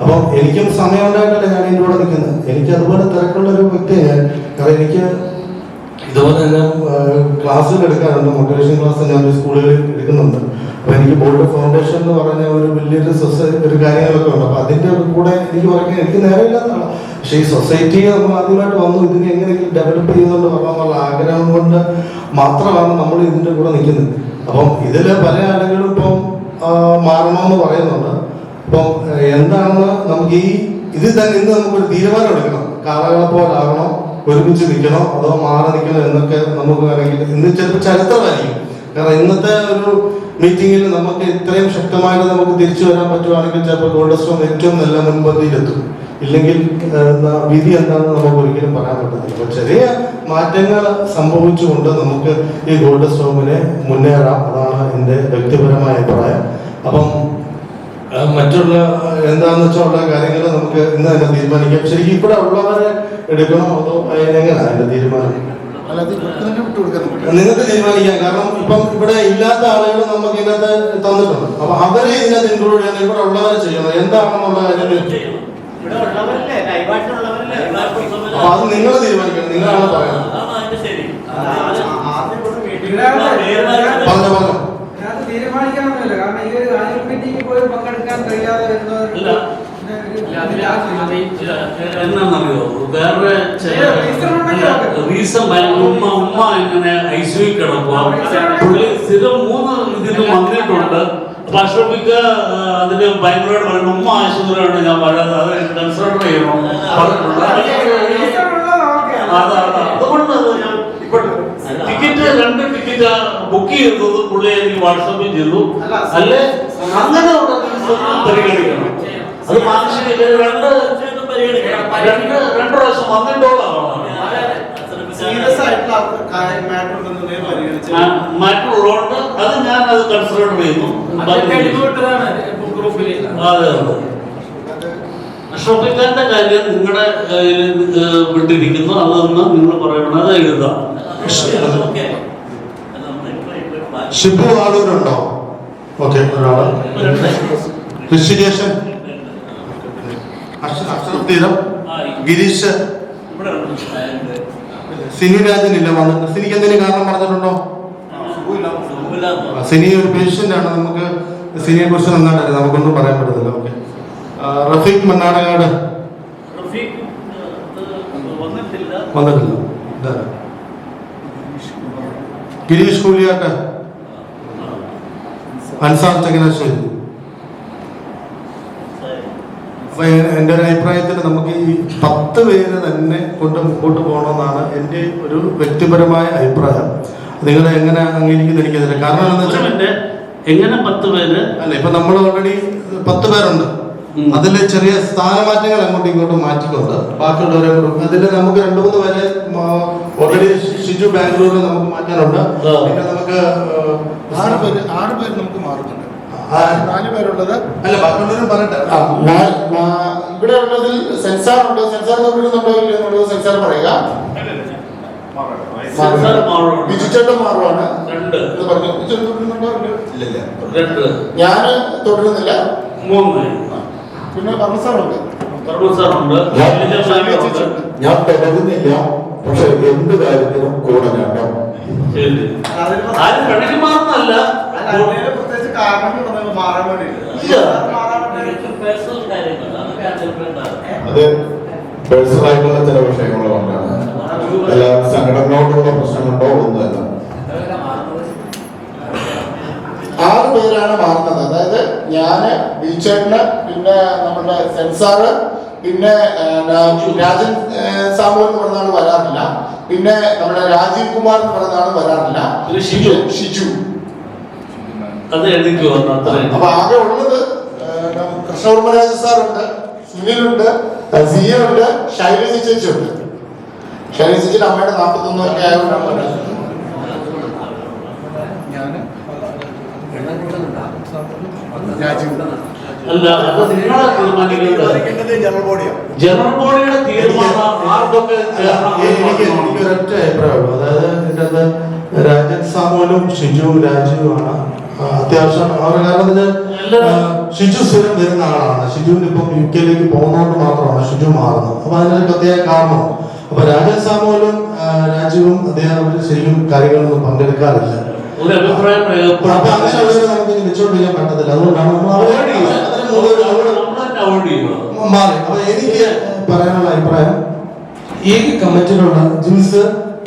അപ്പം എനിക്കും സമയം ഉണ്ടായിട്ടല്ല ഞാൻ ഇതിൻ്റെ കൂടെ നിൽക്കുന്നത്. എനിക്ക് അതുപോലെ തിരക്കുള്ളൊരു വ്യക്തിയാണ് ഞാൻ. കാരണം എനിക്ക് ഇതുപോലെ തന്നെ ക്ലാസ്സുകൾ എടുക്കാറുണ്ട്. മോട്ടിവേഷൻ ക്ലാസ് ഞാൻ ഒരു സ്കൂളിൽ എടുക്കുന്നുണ്ട്. അപ്പോൾ എനിക്ക് ബോൾഡ് ഫൗണ്ടേഷൻ എന്ന് പറഞ്ഞ ഒരു വലിയൊരു ഒരു കാര്യങ്ങളൊക്കെ ഉണ്ട്. അപ്പോൾ അതിൻ്റെ കൂടെ എനിക്ക് പറയാൻ എനിക്ക് നേരമില്ലാത്തതാണ്. പക്ഷേ ഈ സൊസൈറ്റിയെ നമ്മൾ ആദ്യമായിട്ട് വന്നു ഇതിനെ എങ്ങനെയെങ്കിലും ഡെവലപ്പ് ചെയ്തുകൊണ്ട് വരാമെന്നുള്ള ആഗ്രഹം കൊണ്ട് മാത്രമാണ് നമ്മൾ ഇതിൻ്റെ കൂടെ നിൽക്കുന്നത്. അപ്പം ഇതിൽ പല ആളുകളും ഇപ്പം മാറണമെന്ന് പറയുന്നുണ്ട്. അപ്പം എന്താണെന്ന് നമുക്ക് ഇതിൽ തന്നെ ഇന്ന് നമുക്കൊരു തീരുമാനം എടുക്കണം. കാലങ്ങളെ പോലാകണം, ഒരുമിച്ച് നിൽക്കണോ അതോ മാറി നിൽക്കണോ എന്നൊക്കെ നമുക്ക് വേണമെങ്കിൽ ഇന്ന് ചിലപ്പോൾ ചരിത്രമായിരിക്കും. കാരണം ഇന്നത്തെ ഒരു മീറ്റിങ്ങിൽ നമുക്ക് ഇത്രയും ശക്തമായിട്ട് നമുക്ക് തിരിച്ചു വരാൻ പറ്റുവാണെങ്കിൽ ചിലപ്പോൾ ഗോൾഡ് സ്റ്റോം ഏറ്റവും നല്ല മുൻപന്തിയിലെത്തും. ഇല്ലെങ്കിൽ വിധി എന്താണെന്ന് നമുക്ക് ഒരിക്കലും പറയാൻ പറ്റത്തില്ല. അപ്പോൾ ചെറിയ മാറ്റങ്ങൾ സംഭവിച്ചുകൊണ്ട് നമുക്ക് ഈ ഗോൾഡ് സ്റ്റോമിനെ മുന്നേറാം. അതാണ് എൻ്റെ വ്യക്തിപരമായ അഭിപ്രായം. അപ്പം മറ്റുള്ള എന്താണെന്ന് വെച്ചാൽ ഉള്ള കാര്യങ്ങൾ നമുക്ക് ഇന്ന് തന്നെ തീരുമാനിക്കാം. ശരിക്കും ഇവിടെ ഉള്ളവരെ എടുക്കണോ അതോ എങ്ങനെയാണ് അതിൻ്റെ തീരുമാനം? നിങ്ങൾക്ക് തീരുമാനിക്കാം. കാരണം ഇപ്പം ഇവിടെ ഇല്ലാത്ത ആളുകൾ നമുക്ക് ഇതിനകത്ത് തന്നിട്ടുണ്ട്. അപ്പൊ അവരെ ഇതിനകത്ത് ഇൻക്ലൂഡ് ചെയ്യണം. ഇവിടെ ഉള്ളവരെ ചെയ്യണം. എന്താണെന്നുള്ള കാര്യം അപ്പൊ അത് നിങ്ങൾ തീരുമാനിക്കണം. നിങ്ങളാണ് പറയുന്നത്. പറഞ്ഞു തീരുമാനിക്കാനൊന്നുമില്ല. കാരണം ഈ ഒരു ആനുവൽ മീറ്റിംഗിൽ പോയി പങ്കെടുക്കാൻ കഴിയാതെ വരുന്നവരില്ല. എന്നാന്നറിയോ വേറെ റീസൺ ഉമ്മ ഇങ്ങനെ ഐസിയു കിടക്കുക. പുള്ളി സ്ഥിരം 3 ഇതിന് വന്നിട്ടുണ്ട്. അപ്പൊ അഷ്റഫിക്ക് അതിന് ഭയങ്കരമായിട്ട് പറയുന്നു ഉമ്മ ആശുപത്രിയാണ് ഞാൻ വരാതെ അത് കൺസിഡർ ചെയ്യണം പറഞ്ഞിട്ടുണ്ട്. അതുകൊണ്ട് ടിക്കറ്റ് 2 ടിക്കറ്റ് ബുക്ക് ചെയ്തത് പുള്ളി എനിക്ക് വാട്സാപ്പിൽ ചെയ്തു. അല്ലെ അങ്ങനെ പരിഗണിക്കണം. അത് മാനസിക 2 പ്രാവശ്യം വന്നിട്ടോളാം മാറ്റുള്ളതുകൊണ്ട് അത് ഞാൻ അത് കൺസിഡർ ചെയ്യുന്നു. അതെ അഷ്റഫിക്കാന്റെ കാര്യം നിങ്ങളുടെ വിട്ടിരിക്കുന്നു. അതൊന്ന് നിങ്ങൾ പറയണം. അത് എഴുതാം. ഷിബു ആളൂരുണ്ടോ? ഓക്കെ, ഒരാള് ഋഷികേശൻ, അക്ഷരതീരം, ഗിരീഷ്, സിനി രാജനില്ല വന്നിട്ട്. സിനിക്ക് എന്തെങ്കിലും കാരണം പറഞ്ഞിട്ടുണ്ടോ? സിനി ഒരു പേഷ്യന്റ് ആണ്. നമുക്ക് സിനിയെ കുറിച്ച് നന്നായിട്ട് നമുക്കൊന്നും പറയാൻ പറ്റത്തില്ല. ഓക്കെ, റഫീഖ് മണ്ണാടകാട് വന്നിട്ടില്ല. ഗിരീഷ് കൂലിയാട്ട്, അൻസാർ ചങ്ങനാശ്ശേരി. അപ്പൊ എൻ്റെ ഒരു അഭിപ്രായത്തിൽ നമുക്ക് ഈ 10 പേര് തന്നെ കൊണ്ട് മുമ്പോട്ട് പോകണമെന്നാണ് എൻ്റെ ഒരു വ്യക്തിപരമായ അഭിപ്രായം. നിങ്ങൾ എങ്ങനെ അംഗീകരിക്കുന്ന എനിക്കതില്ല. കാരണം എന്താണെന്ന് വെച്ചാൽ എങ്ങനെ 10 പേര് അല്ല, ഇപ്പൊ നമ്മൾ ഓൾറെഡി 10 പേരുണ്ട്. അതിൽ ചെറിയ സ്ഥാനമാറ്റങ്ങൾ അങ്ങോട്ടും ഇങ്ങോട്ടും മാറ്റിക്കൊണ്ട് ബാക്കിയുള്ളവരെ അതിൽ നമുക്ക് 2-3 പേരെ ഓൾറെഡി ഷിജു ബാംഗ്ലൂരിൽ നമുക്ക് മാറ്റാനുണ്ട്. പിന്നെ നമുക്ക് 6 പേര് നമുക്ക് മാറുന്നുണ്ട്. 4 പേരുള്ളത് അല്ല, ബാക്കിയുള്ളവരും പറയട്ടെ. ഇവിടെ ഉള്ളതിൽ സെൻസാർ ഉണ്ട്. സെൻസാർ നോക്കിയിട്ടുണ്ടോ ഇല്ലയോ എന്നുള്ളത് സെൻസാർ പറയുക. ബിജുചേട്ടൻ മാറുവാണ്. ഞാൻ തുടരുന്നില്ല. 3 പിന്നെ പറഞ്ഞസാറുണ്ട്. ഞാൻ തുടരുന്നില്ല. പക്ഷെ എന്ത് കാര്യത്തിനും കൂടെ നേട്ടം. പ്രത്യേകിച്ച് കാരണം മാറാൻ വേണ്ടിയില്ല. അത് പേഴ്സണലായിട്ടുള്ള ചില വിഷയങ്ങൾ കൊണ്ടാണ്. എല്ലാ സംഘടനകളോടുള്ള പ്രശ്നമുണ്ടോ ഒന്നുമല്ല. 6 പേരാണ് മാറുന്നത്. അതായത് ഞാന്, ബിൽച്ചേട്ടന്, പിന്നെ നമ്മുടെ സെൻസാറ്, പിന്നെ രാജൻ സാമൂഹ് എന്ന് പറഞ്ഞ ആൾ വരാറില്ല, പിന്നെ നമ്മുടെ രാജീവ് കുമാർ എന്ന് പറഞ്ഞ ആൾ വരാറില്ല, ഷിജു. അപ്പൊ ആകെ ഉള്ളത് കൃഷ്ണവർമ്മരാജ സാറുണ്ട്, സുനിലുണ്ട്, സിയുണ്ട്, ശൈലജ ചേച്ചിയുണ്ട്. ശൈലജ ചേച്ചിയുടെ അമ്മയുടെ 41 ഒക്കെ ആയതുകൊണ്ടാണ്. അല്ല, അത് നിങ്ങളെ തീരുമാനിക്കുന്നത് ജനറൽ ബോഡിയുടെ തീരുമാനം ആർക്കൊക്കെ എനിക്കൊരൊറ്റ അഭിപ്രായമുള്ളൂ. അതായത് ഇതിൻ്റെ അകത്ത് രാജൻ സാമുവലും ഷിജുവും രാജുവുമാണ് അത്യാവശ്യം അവർ. കാരണം ഷിജു സ്ഥിരം വരുന്ന ആളാണ്. ഷിജുവിന് ഇപ്പം UK പോകുന്നതുകൊണ്ട് മാത്രമാണ് ഷിജു മാറുന്നത്. അപ്പൊ അതിനൊരു പ്രത്യേക കാരണം. അപ്പൊ രാജൻ സാമുവലും രാജുവും അദ്ദേഹം ശരിക്കും കാര്യങ്ങളൊന്നും പങ്കെടുക്കാറില്ല. ഒരു അഭിപ്രായം അപ്പൊ ആവശ്യമുള്ളവരെ നമുക്ക് ഇനി വെച്ചോണ്ടിരിക്കാൻ പറ്റത്തില്ല. അതുകൊണ്ടാണ് നമ്മൾ മാറി. അപ്പൊ എനിക്ക് പറയാനുള്ള അഭിപ്രായം, ഈ കമ്മിറ്റിയിലുള്ള ജിംസ്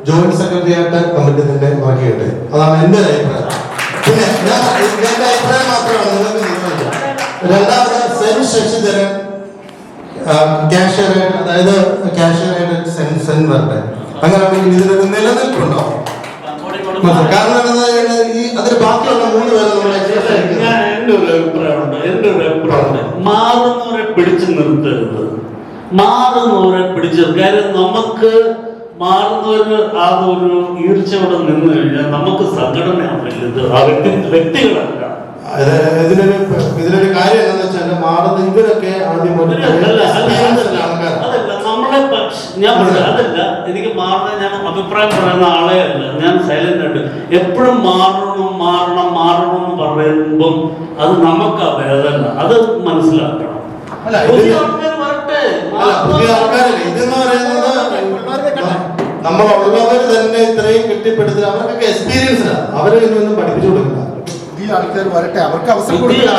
ജോയിന്റ് സെക്രട്ടറി ആയിട്ട് കമ്മിറ്റി തന്നെ മാറ്റിയിട്ടെ. അതാണ് എന്റെ ഒരു അഭിപ്രായം. പിന്നെ എന്റെ അഭിപ്രായം മാത്രമാണ്, നിങ്ങൾക്ക് തീരുമാനിക്കാം. രണ്ടാമത് സെൻ ശശിധരൻ ക്യാഷ്യറായിട്ട്, അതായത് ക്യാഷ്യറായിട്ട് സെൻ വരട്ടെ. അങ്ങനെയാണെങ്കിൽ ഇതിനൊരു നിലനിൽപ്പുണ്ടോ? കാരണം അതിന് ബാക്കിയുള്ള 3 പേരെ എന്റെ ഒരു അഭിപ്രായമുണ്ട്. മാറുന്നവരെ പിടിച്ചു നിർത്തരുത്. മാറുന്നവരെ പിടിച്ചു. കാര്യം നമുക്ക് മാറുന്നവര് ആ ഒരു ഈർച്ചയോടെ നിന്ന് കഴിഞ്ഞാൽ നമുക്ക് സംഘടനയാണ് വലുത്, ആ വ്യക്തികളല്ല. ഇതിലൊരു കാര്യം എന്താണെന്ന് വെച്ചാൽ മാറുന്ന ഇവരൊക്കെ ആദ്യം നമ്മളെ ഞാൻ പറഞ്ഞു അതല്ല, എനിക്ക് മാറുന്ന, ഞാൻ അഭിപ്രായം പറയുന്ന ആളെ അല്ല, ഞാൻ സൈലന്റ് ആയിട്ട് എപ്പോഴും മാറണം മാറണം മാറണം എന്ന് പറയുമ്പം അത് നമുക്ക് ആ വേദന, അത് മനസ്സിലാക്കണം. പുതിയ ആൾക്കാർ വരട്ടെ. പുതിയ ആൾക്കാരല്ലേ ഇതെന്ന് പറയുന്നത്. നമ്മളുള്ളവർ തന്നെ ഇത്രയും കെട്ടിപ്പടുത്തി അവർക്കൊക്കെ എക്സ്പീരിയൻസിലാണ്. അവരെ ഇതൊന്നും പഠിപ്പിച്ചു കൊടുക്കില്ല. പുതിയ ആൾക്കാർ വരട്ടെ, അവർക്ക് അവസരം കൊടുക്കില്ല.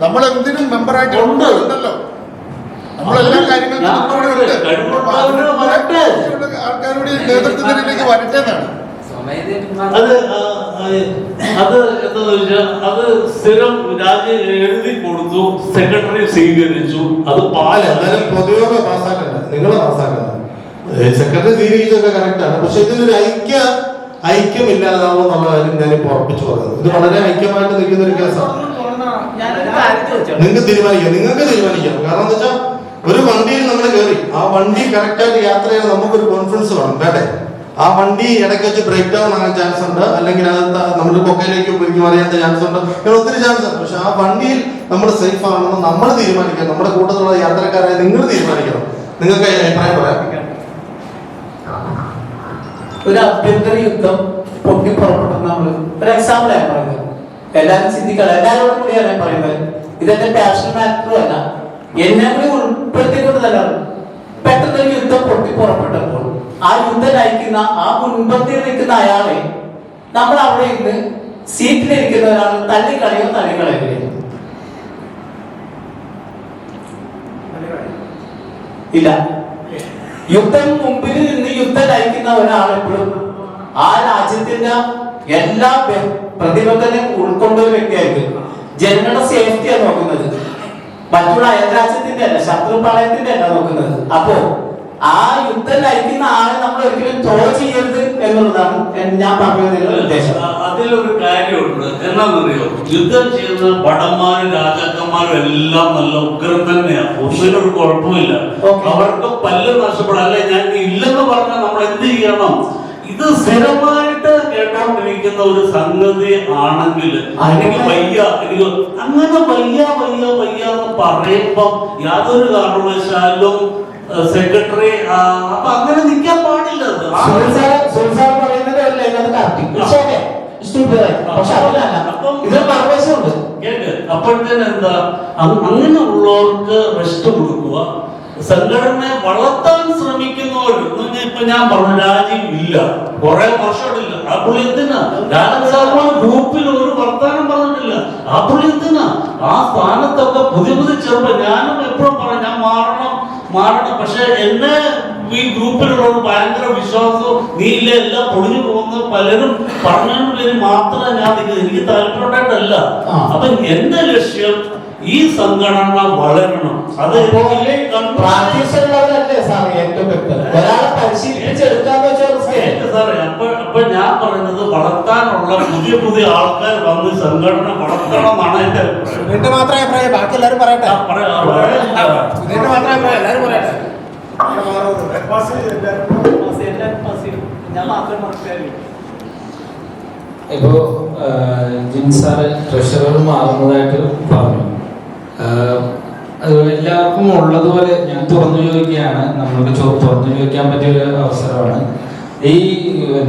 നമ്മൾ എന്തിനും മെമ്പറായിട്ട് ഉണ്ടല്ലോ. നമ്മളെല്ലാ കാര്യങ്ങളും ആൾക്കാരോട് നേതൃത്വത്തിലേക്ക് വരട്ടെ എന്നാണ്. അത് എന്താന്ന് വെച്ചാൽ അത് സ്ഥിരം രാജ്യം എഴുതി കൊടുത്തു, സെക്രട്ടറി സ്വീകരിച്ചു. അത് എന്തായാലും പൊതുയോഗ പാസ്സാക്കണ്ട, നിങ്ങൾ പാസ്സാക്കണ്ട. സെക്രട്ടറി സ്വീകരിച്ചതൊക്കെ കറക്റ്റാണ്. പക്ഷെ ഇതിനൊരു ഐക്യം ഇല്ലാതാവും എന്നുള്ള കാര്യം ഞാനിപ്പോ ഉറപ്പിച്ചു പറയുന്നത്. ഇത് വളരെ ഐക്യമായിട്ട് നിൽക്കുന്ന ഒരു കേസാണ്. നിങ്ങൾക്ക് തീരുമാനിക്കാം. കാരണം എന്താ വെച്ചാൽ ഒരു വണ്ടിയിൽ നമ്മൾ കയറി, ആ വണ്ടി കറക്റ്റായിട്ട് യാത്ര ചെയ്യാൻ നമുക്കൊരു കോൺഫിഡൻസ് വേണം. വേണ്ടേ? ആ വണ്ടി ഇടയ്ക്ക് വെച്ച് ബ്രേക്ക് ഡൗൺ ആകാൻ ചാൻസ് ഉണ്ട്, അല്ലെങ്കിൽ അത് നമ്മുടെ പൊക്കയിലേക്ക് പൊരിക്കും അറിയാത്ത ചാൻസ് ഉണ്ട്, അങ്ങനെ ഒത്തിരി ചാൻസ് ഉണ്ട്. പക്ഷെ ആ വണ്ടിയിൽ നമ്മൾ സേഫ് ആണെന്ന് നമ്മൾ തീരുമാനിക്കണം. നമ്മുടെ കൂട്ടത്തിലുള്ള യാത്രക്കാരായി നിങ്ങൾ തീരുമാനിക്കണം. നിങ്ങൾക്ക് അഭിപ്രായം പറയാം. ഒരു ആഭ്യന്തര യുദ്ധം പൊട്ടി പുറപ്പെട്ടെന്ന് നമ്മൾ ഒരു എക്സാമ്പിളാണ് പറയുന്നത്. എല്ലാവരും ചിന്തിക്കണം, എല്ലാവരോടും കൂടിയാണ് ഞാൻ പറയുന്നത്. ഇതെന്റെ പാഷണൽ മാറ്ററും അല്ല, എന്നെ കൂടി ഉൾപ്പെടുത്തിക്കൊണ്ട് തന്നെ പെട്ടെന്നൊരു യുദ്ധം പൊട്ടി പുറപ്പെട്ടപ്പോൾ ആ യുദ്ധം നയിക്കുന്ന, ആ മുൻപന്തിയിൽ നിൽക്കുന്ന അയാളെ നമ്മൾ അവിടെ ഇന്ന് സീറ്റിലിരിക്കുന്ന ഒരാൾ തള്ളിക്കളയോ ഇല്ല. യുദ്ധം മുമ്പിൽ നിന്ന് യുദ്ധം നയിക്കുന്ന ഒരാളെപ്പോഴും ആ രാജ്യത്തിന്റെ എല്ലാ പ്രതിബദ്ധതയും ഉൾക്കൊണ്ട ഒരു വ്യക്തിയായിരിക്കും. ജനങ്ങളുടെ സേഫ്റ്റിയാണ് നോക്കുന്നത്, മറ്റുള്ള അയൽരാജ്യത്തിന്റെ അല്ല, ശത്രുപാളയത്തിന്റെ അല്ല നോക്കുന്നത്. അപ്പോ ആ യുദ്ധം നയിക്കുന്ന ആളെ നമ്മൾ ഒരിക്കലും ത്രോ ചെയ്യരുത് എന്നുള്ളതാണ് ഞാൻ പറഞ്ഞതിനുള്ള ഉദ്ദേശം. അതിലൊരു കാര്യമുണ്ട്. എന്നാന്നറിയോ, യുദ്ധം ചെയ്യുന്ന ഭടന്മാരും രാജാക്കന്മാരും എല്ലാം നല്ല ഉഗ്രം തന്നെയാണ്. ഒന്നിനൊരു കുഴപ്പമില്ല. അവർക്ക് പല്ല് നഷ്ടപ്പെടാം. അല്ലെ, ഞാൻ ഇല്ലെന്ന് പറഞ്ഞാൽ നമ്മൾ എന്ത് ചെയ്യണം? ഇത് സ്ഥിരമായിട്ട് കേട്ടോണ്ടിരിക്കുന്ന ഒരു സംഗതി ആണെങ്കിൽ എനിക്ക് വയ്യ, എനിക്ക് അങ്ങനെ വയ്യ എന്ന് പറയുമ്പം യാതൊരു കാരണവശാലും സെക്രട്ടറി അപ്പൊ അങ്ങനെ നിൽക്കാൻ പാടില്ല. അപ്പോഴത്തേന് എന്താ, അങ്ങനെയുള്ളവർക്ക് റെസ്റ്റ് കൊടുക്കുക. സംഘടനയെ വളർത്താൻ ശ്രമിക്കുന്നവർ, ഇപ്പൊ ഞാൻ പറഞ്ഞു രാജീവ് ഇല്ല, കുറെ വർഷമില്ല. ആ പുള്ളി എന്തിനാ? രാജസാധാരണ ഗ്രൂപ്പിൽ ഒരു വർത്താനം പറഞ്ഞിട്ടില്ല. ആ പുള്ളി എന്തിനാ? ആ സ്ഥാനത്തൊക്കെ പുതിയ ചെറുപ്പം. ഞാനും എപ്പോഴും പറയാം ഞാൻ മാറണം. പക്ഷെ എന്നെ ഈ ഗ്രൂപ്പിലുള്ളവർ ഭയങ്കര വിശ്വാസവും നീ ഇല്ല എല്ലാം പൊളിഞ്ഞു പോകുന്ന പലരും പറഞ്ഞതിന് പേര് മാത്രമേ ഞാൻ നിൽക്കുന്നത്. എനിക്ക് താല്പര്യമായിട്ടല്ല. അപ്പൊ എന്റെ ലക്ഷ്യം ഈ സംഘടന വളരണം. അത് അപ്പൊ ഞാൻ പറയുന്നത് വളർത്താനുള്ള പുതിയ ആൾക്കാർ വന്ന് സംഘടന വളർത്തണം എന്നാണ് എന്റെ അഭിപ്രായം. മാത്രമേ അഭിപ്രായം, ബാക്കി എല്ലാവരും പറയട്ടെ. മാത്രമേ അഭിപ്രായം, എല്ലാവരും പറയട്ടെ. ഞാൻ മാത്രം ഇപ്പോൾ ജിൻസാറ് ട്രഷറർ മാറുന്നതായിട്ട് പറഞ്ഞു. അത് എല്ലാവർക്കും ഉള്ളതുപോലെ ഞാൻ തുറന്നു ചോദിക്കുകയാണ്. നമ്മൾക്ക് തുറന്നു ചോദിക്കാൻ പറ്റിയ ഒരു അവസരമാണ്. ഈ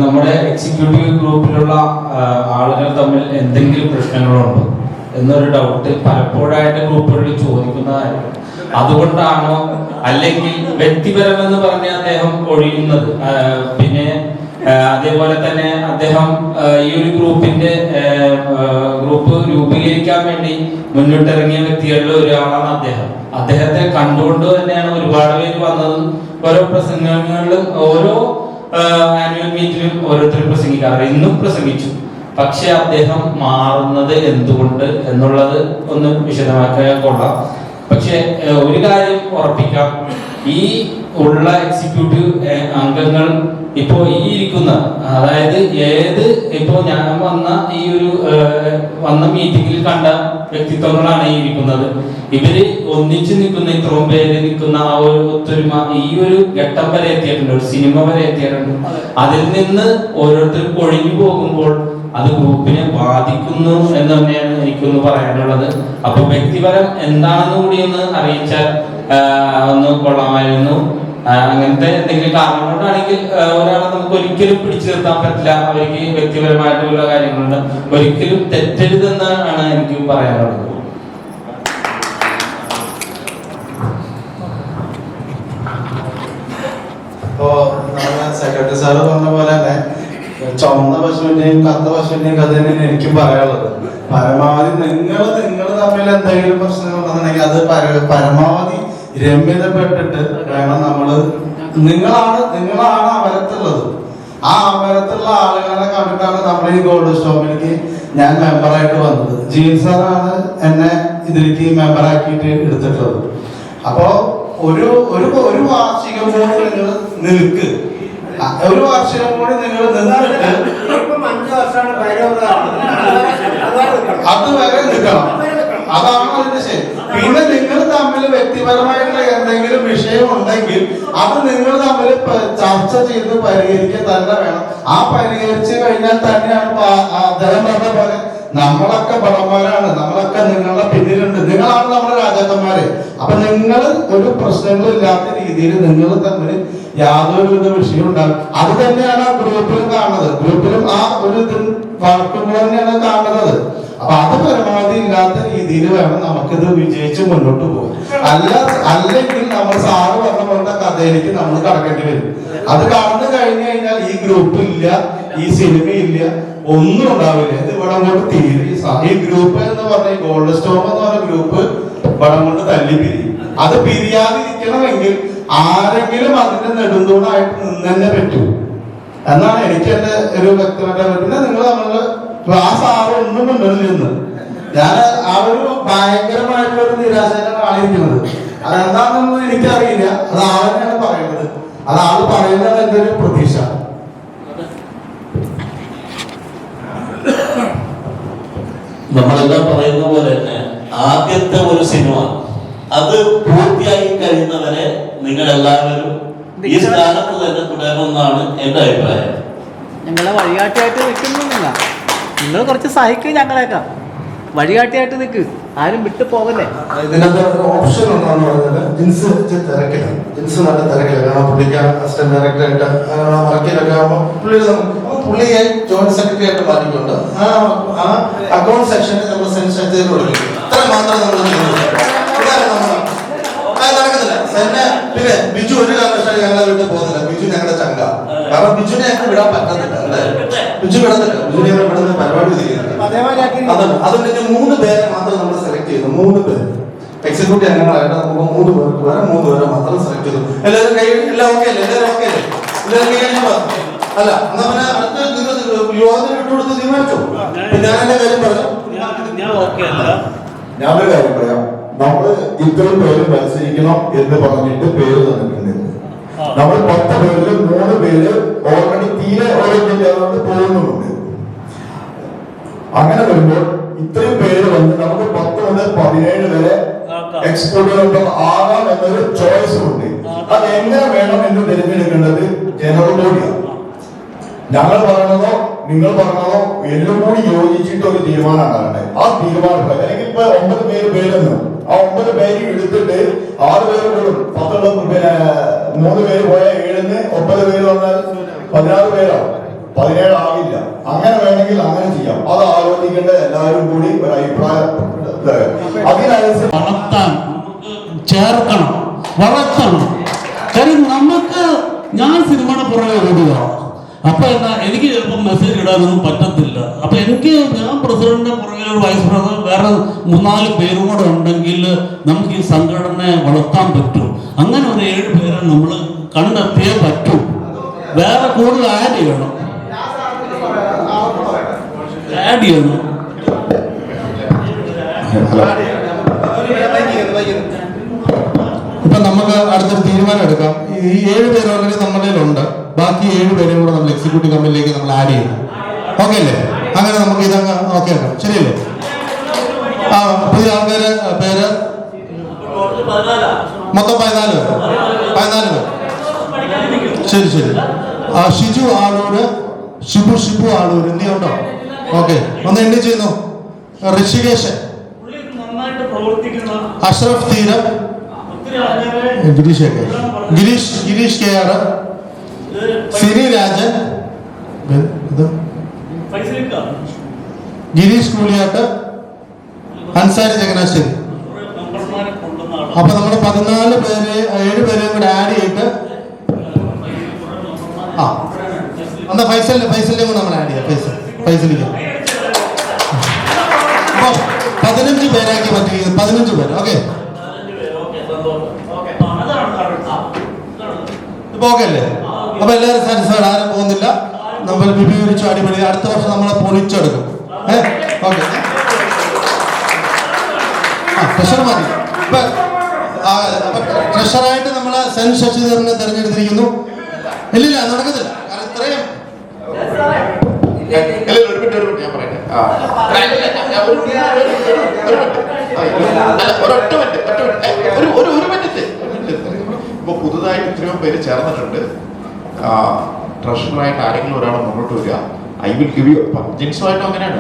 നമ്മുടെ എക്സിക്യൂട്ടീവ് ഗ്രൂപ്പിലുള്ള ആളുകൾ തമ്മിൽ എന്തെങ്കിലും പ്രശ്നങ്ങളുണ്ടോ എന്നൊരു ഡൗട്ട് പലപ്പോഴായിട്ട് ഗ്രൂപ്പുകളിൽ ചോദിക്കുന്നതായിരുന്നു. അതുകൊണ്ടാണോ, അല്ലെങ്കിൽ വ്യക്തിപരമെന്ന് പറഞ്ഞ് അദ്ദേഹം ഒഴിയുന്നത്? പിന്നെ അതേപോലെ തന്നെ അദ്ദേഹം ഈ ഒരു ഗ്രൂപ്പ് രൂപീകരിക്കാൻ വേണ്ടി മുന്നിട്ടിറങ്ങിയ വ്യക്തികളിൽ ഒരാളാണ് അദ്ദേഹം. അദ്ദേഹത്തെ കണ്ടുകൊണ്ട് തന്നെയാണ് ഒരുപാട് പേര് വന്നത്. ഓരോ പ്രസംഗങ്ങളിലും ഓരോ ആനുവൽ മീറ്റിലും ഓരോരുത്തരും പ്രസംഗിക്കാറ്, ഇന്നും പ്രസംഗിച്ചു. പക്ഷെ അദ്ദേഹം മാറുന്നത് എന്തുകൊണ്ട് എന്നുള്ളത് ഒന്ന് വിശദമാക്കാൻ കൊള്ളാം. പക്ഷെ ഒരു കാര്യം ഉറപ്പിക്കാം, ഈ ഉള്ള എക്സിക്യൂട്ടീവ് അംഗങ്ങൾ ഇപ്പോ ഈ ഇരിക്കുന്ന, അതായത് ഇപ്പോ ഞാൻ വന്ന മീറ്റിംഗിൽ കണ്ട വ്യക്തിത്വങ്ങളാണ് ഈ ഇരിക്കുന്നത്. ഇവര് ഒന്നിച്ചു നിൽക്കുന്ന, ഇത്രയും പേര് നിൽക്കുന്ന ആ ഒരു ഒത്തൊരുമ ഈ ഒരു ഘട്ടം വരെ എത്തിയിട്ടുണ്ട്, ഒരു സിനിമ വരെ എത്തിയിട്ടുണ്ട്. അതിൽ നിന്ന് ഓരോരുത്തർ കൊഴിഞ്ഞു പോകുമ്പോൾ അത് ഗ്രൂപ്പിനെ ബാധിക്കുന്നു എന്ന് തന്നെയാണ് എനിക്കൊന്ന് പറയാനുള്ളത്. അപ്പൊ വ്യക്തിപരം എന്താണെന്ന് കൂടി ഒന്ന് അറിയിച്ചാൽ ഒന്ന് കൊള്ളാമായിരുന്നു. അങ്ങനത്തെ എന്തെങ്കിലും കാരണം കൊണ്ടാണെങ്കിൽ ഒരാളെ നമുക്ക് ഒരിക്കലും പിടിച്ചു നിർത്താൻ പറ്റില്ല. അവർക്ക് വ്യക്തിപരമായിട്ടുള്ള കാര്യങ്ങളുണ്ട്, ഒരിക്കലും തെറ്റരുതെന്നാണ് എനിക്ക് പറയാനുള്ളത്. ഇപ്പോ സെക്രട്ടറി സാറ് പറഞ്ഞ പോലെ തന്നെ ചുവന്ന പശുവിന്റെയും കറുത്ത പശുവിന്റെയും കഥ തന്നെയാണ് എനിക്കും പറയാനുള്ളത്. പരമാവധി നിങ്ങൾ തമ്മിൽ എന്തെങ്കിലും പ്രശ്നങ്ങൾ ഉണ്ടെന്നുണ്ടെങ്കിൽ അത് പരമാവധി രമ്യതപ്പെട്ടിട്ട് വേണം നമ്മള്. നിങ്ങളാണ് അമരത്തുള്ളത്. ആ അമരത്തുള്ള ആളുകളെ കണ്ടിട്ടാണ് നമ്മൾ ഈ ഗോൾഡ് സ്റ്റോമിലേക്ക് ഞാൻ മെമ്പറായിട്ട് വന്നത്. ജീൻ സാറാണ് എന്നെ ഇതിലേക്ക് മെമ്പറാക്കിയിട്ട് എടുത്തിട്ടുള്ളത്. അപ്പോ ഒരു വാർഷികം കൂടി നിങ്ങൾ നിൽക്ക്, ഒരു വാർഷികം കൂടി നിങ്ങൾ നിന്നിട്ട് അതുവരെ നിൽക്കണം. അതാണ് അതിന്റെ ശരി. പിന്നെ നിങ്ങൾ തമ്മിൽ വ്യക്തിപരമായിട്ടുള്ള എന്തെങ്കിലും വിഷയം ഉണ്ടെങ്കിൽ അത് നിങ്ങൾ തമ്മിൽ ചർച്ച ചെയ്ത് പരിഹരിക്കാൻ തന്നെ വേണം. ആ പരിഹരിച്ചു കഴിഞ്ഞാൽ തന്നെയാണ് അദ്ദേഹം പറഞ്ഞ പോലെ നമ്മളൊക്കെ ഭടന്മാരാണ്, നമ്മളൊക്കെ നിങ്ങളുടെ പിന്നിലുണ്ട്, നിങ്ങളാണ് നമ്മുടെ രാജാക്കന്മാര്. അപ്പൊ നിങ്ങൾ ഒരു പ്രശ്നങ്ങളും ഇല്ലാത്ത രീതിയിൽ നിങ്ങൾ തമ്മിൽ യാതൊരുവിധ വിഷയം ഉണ്ടാകും. അത് തന്നെയാണ് ഗ്രൂപ്പിലും കാണുന്നത്. ഗ്രൂപ്പിലും ആ ഒരു വഴക്കുമ്പോൾ തന്നെയാണ് കാണുന്നത്. അപ്പൊ അത് പരമാവധി ഇല്ലാത്ത രീതിയിൽ വേണം നമുക്കിത് വിജയിച്ച് മുന്നോട്ട് പോകാൻ. അല്ലെങ്കിൽ നമ്മൾ സാറ് പറഞ്ഞ പോലത്തെ കഥയിലേക്ക് നമ്മൾ കടക്കേണ്ടി വരും. അത് കടന്നു കഴിഞ്ഞു കഴിഞ്ഞാൽ ഈ ഗ്രൂപ്പ് ഇല്ല, ഈ സിനിമ ഇല്ല, ഒന്നും ഉണ്ടാവില്ല. ഇത് ഇവിടെ കൊണ്ട് തീരെ ഈ ഗ്രൂപ്പ് എന്ന് പറഞ്ഞ ഈ ഗോൾഡ് സ്റ്റോം എന്ന് പറഞ്ഞ ഗ്രൂപ്പ് ഇവിടെ കൊണ്ട് തല്ലി പിരിയും. അത് പിരിയാതിരിക്കണമെങ്കിൽ ആരെങ്കിലും അതിന്റെ നെടുന്തൂണായിട്ട് നിന്ന് തന്നെ പറ്റൂ എന്നാണ് എനിക്ക് എന്റെ ഒരു വ്യക്തിപരമായ. പിന്നെ നിങ്ങൾ നമ്മള് ക്ലാസ് ആറ് ഒന്നും മുന്നിൽ ഞാൻ ആ ഒരു ഭയങ്കരമായിട്ടുള്ള ഒരു നിരാശയിലാണ് ആളിരിക്കുന്നത്. അതെന്താണെന്ന് എനിക്കറിയില്ല. അത് ആളെന്നെയാണ് പറയുന്നത്. അത് ആള് പറയുന്നത് എന്റെ ഒരു പ്രതീക്ഷ. നമ്മളെല്ലാം പറയുന്ന പോലെ തന്നെ ആദ്യത്തെ ഒരു സിനിമ അത് പൂർത്തിയായി കഴിയുന്നവരെ നിങ്ങൾ എല്ലാവരും ഈ സ്ഥാനത്ത് തന്നെ തുടരുമെന്നാണ് എന്റെ അഭിപ്രായം. ഞങ്ങളെ വഴികാട്ടിയായിട്ട് നിൽക്കുന്നില്ല, നിങ്ങൾ കുറച്ച് സഹിക്കും, ഞങ്ങളേക്കാ വഴികാട്ടിയായിട്ട് നിൽക്ക്, ആരും വിട്ടു പോകല്ലേ. ഇതിനകത്ത് ഓപ്ഷൻ ഉണ്ടെന്ന് പറഞ്ഞാൽ ജിൻസ് തിരക്കില്ല, ജിൻസ് നല്ല തിരക്കില്ല. കാരണം പുള്ളിക്ക് അസിസ്റ്റന്റ് ഡയറക്ടറായിട്ട് വർക്കിലൊക്കെ ആകുമ്പോൾ പുള്ളിയെ ജോയിന്റ് സെക്രട്ടറി ആയിട്ട് മാറ്റിക്കൊണ്ട് ആ അക്കൗണ്ട് സെക്ഷനിൽ നമ്മൾ സെൻഷൻ ചെയ്ത് കൊടുക്കും. ഇത്ര മാത്രം നമ്മൾ നടക്കുന്നില്ല. പിന്നെ ബിജു ഒരു കാരണവശാലും ഞങ്ങളെ വിട്ട് പോകുന്നില്ല. ബിജു ഞങ്ങളുടെ ചങ്ക. കാരണം ബിജുനെ ഞങ്ങൾക്ക് വിടാൻ പറ്റുന്നില്ല അല്ലേ? ബിജു വിടത്തില്ല. ബിജുനെ ഞങ്ങൾ വിടുന്ന പരിപാടി ചെയ്തിട്ടുണ്ട്. അതുകൊണ്ട് 3 പേരെ മാത്രം നമ്മൾ സെലക്ട് ചെയ്തു. 3 പേര് എക്സിക്യൂട്ടീവ് അംഗങ്ങളായിട്ട് നമുക്ക് 3 പേർക്ക് വരെ 3 പേരെ മാത്രം സെലക്ട് ചെയ്തു. എല്ലാവരും കൈ എല്ലാം ഓക്കെ അല്ലേ? എല്ലാവരും ഓക്കെ അല്ലേ? എല്ലാവരും കൈ അല്ല എന്നാ പിന്നെ അടുത്ത യുവാവിനെ വിട്ടുകൊടുത്ത് തീരുമാനിച്ചോ? ഞാൻ എന്റെ കാര്യം പറഞ്ഞു. ഞാനൊരു കാര്യം പറയാം. നമ്മള് ഇത്രയും പേര് മത്സരിക്കണം എന്ന് പറഞ്ഞിട്ട് പേര് തന്നിട്ടുണ്ട്. നമ്മൾ 10 പേരിൽ 3 പേര് ഓൾറെഡി തീരെ ഓരോരുത്തരോട് പോകുന്നുണ്ട്. അങ്ങനെ വരുമ്പോൾ ഇത്രയും പേര് വന്ന് നമുക്ക് 10 മുതൽ 17 വരെ എക്സ്പോർട്ടുകൾ ആകാം എന്നൊരു ചോയ്സ് ഉണ്ട്. അത് എങ്ങനെ വേണം എന്ന് തിരഞ്ഞെടുക്കേണ്ടത് ജനറൽ ബോഡിയാണ്. ഞങ്ങൾ പറയുന്നതോ നിങ്ങൾ പറഞ്ഞോ എല്ലാം കൂടി യോജിച്ചിട്ട് ഒരു തീരുമാനം ഉണ്ടാകണ്ടേ? ആ തീരുമാനം അല്ലെങ്കിൽ ഇപ്പൊ 9 പേരെന്ന് ആ 9 പേര് എടുത്തിട്ട് 6 പേര് കൂടും 3 പേര് പോയാൽ 7 9 പേര് വന്നാൽ 16 പേരാവും, 17 ആവില്ല. അങ്ങനെ വേണമെങ്കിൽ അങ്ങനെ ചെയ്യാം. അത് ആലോചിക്കേണ്ട എല്ലാവരും കൂടി ഒരു അഭിപ്രായം അതിനനുസരിച്ച് വളർത്താൻ ചേർക്കണം, വളർത്തണം. കാര്യം നമുക്ക് ഞാൻ സിനിമയുടെ പുറകെ ഓടുകയാണ്. അപ്പൊ എന്താ എനിക്ക് ചിലപ്പോൾ മെസ്സേജ് ഇടാനൊന്നും പറ്റത്തില്ല. അപ്പൊ ഞാൻ പ്രസിഡന്റിന്റെ പുറകെ ഒരു വൈസ് പ്രസിഡന്റ് വേറെ 3-4 പേരും കൂടെ ഉണ്ടെങ്കിൽ നമുക്ക് ഈ സംഘടനയെ വളർത്താൻ പറ്റും. അങ്ങനെ ഒരു 7 പേരെ നമ്മൾ കണ്ടെത്തിയേ പറ്റൂ. വേറെ കൂടുതൽ ആഡ് ചെയ്യണം. ഇപ്പൊ നമുക്ക് അടുത്തൊരു തീരുമാനം എടുക്കാം. ഈ 7 പേര് ഓൾറെഡി നമ്മുടെ ഉണ്ട്. ബാക്കി 7 പേരെയും കൂടെ നമ്മൾ എക്സിക്യൂട്ടീവ് കമ്മിറ്റിയിലേക്ക് നമ്മൾ ആഡ് ചെയ്യണം. ഓക്കെ അല്ലേ? അങ്ങനെ നമുക്ക് ഇതങ്ങ് ഓക്കെ ആക്കാം. ശരിയല്ലേ? ആ പുതിയ ആൾക്കാര് പേര് മൊത്തം 14 പേര്. ശരി. ഷിജു ആളൂര്, ഷിബു ആളൂര് എന്ത് ഉണ്ടോ? ഓക്കെ, ഒന്ന് എണ്ണി ചെയ്യുന്നു. ഋഷികേശ്, അഷ്റഫ് തീരം, ഗിരീഷ് കെ ആർ, സിനി രാജൻ, ഗിരീഷ് കൂലിയാട്ട്, അൻസാരി ചങ്ങനാശ്ശേരി. അപ്പൊ നമ്മുടെ 14 പേര് 7 പേരെയും കൂടെ ആഡ് ചെയ്തിട്ട് എന്നാ ഫൈസലിനെ കൂടെ നമ്മൾ ആഡ് ചെയ്യാം. ഫൈസലിക്ക് അപ്പൊ 15 പേരാക്കി പറ്റിയിരിക്കുന്നത്. 15 പേര്. ഓക്കെ, ഇപ്പൊ ഓക്കെ അല്ലേ? അപ്പൊ എല്ലാവരും സാറ്റിസ്ഫൈഡ്, ആരും പോകുന്നില്ല. നമ്മൾ വിപുലീകരിച്ചു, അടിപൊളി. അടുത്ത വർഷം നമ്മളെ പൊളിച്ചെടുക്കും. ഓക്കെ, പ്രഷർ മതി. ഇപ്പൊ ട്രഷറായിട്ട് നമ്മളെ സെൻ ശശിധരനെ തെരഞ്ഞെടുത്തിരിക്കുന്നു. ഇല്ലില്ല, നടക്കത്തില്ല. കാരണം ഇത്രയും ഇപ്പൊ പുതുതായിട്ട് ഇത്രയും പേര് ചേർന്നിട്ടുണ്ട്. ട്രഷറായിട്ട് ആരെങ്കിലും ഒരാൾ മുന്നോട്ട് വരിക. ഐ വിൽ ഗിവ് യു ജിൻസുമായിട്ടും അങ്ങനെയാണ്.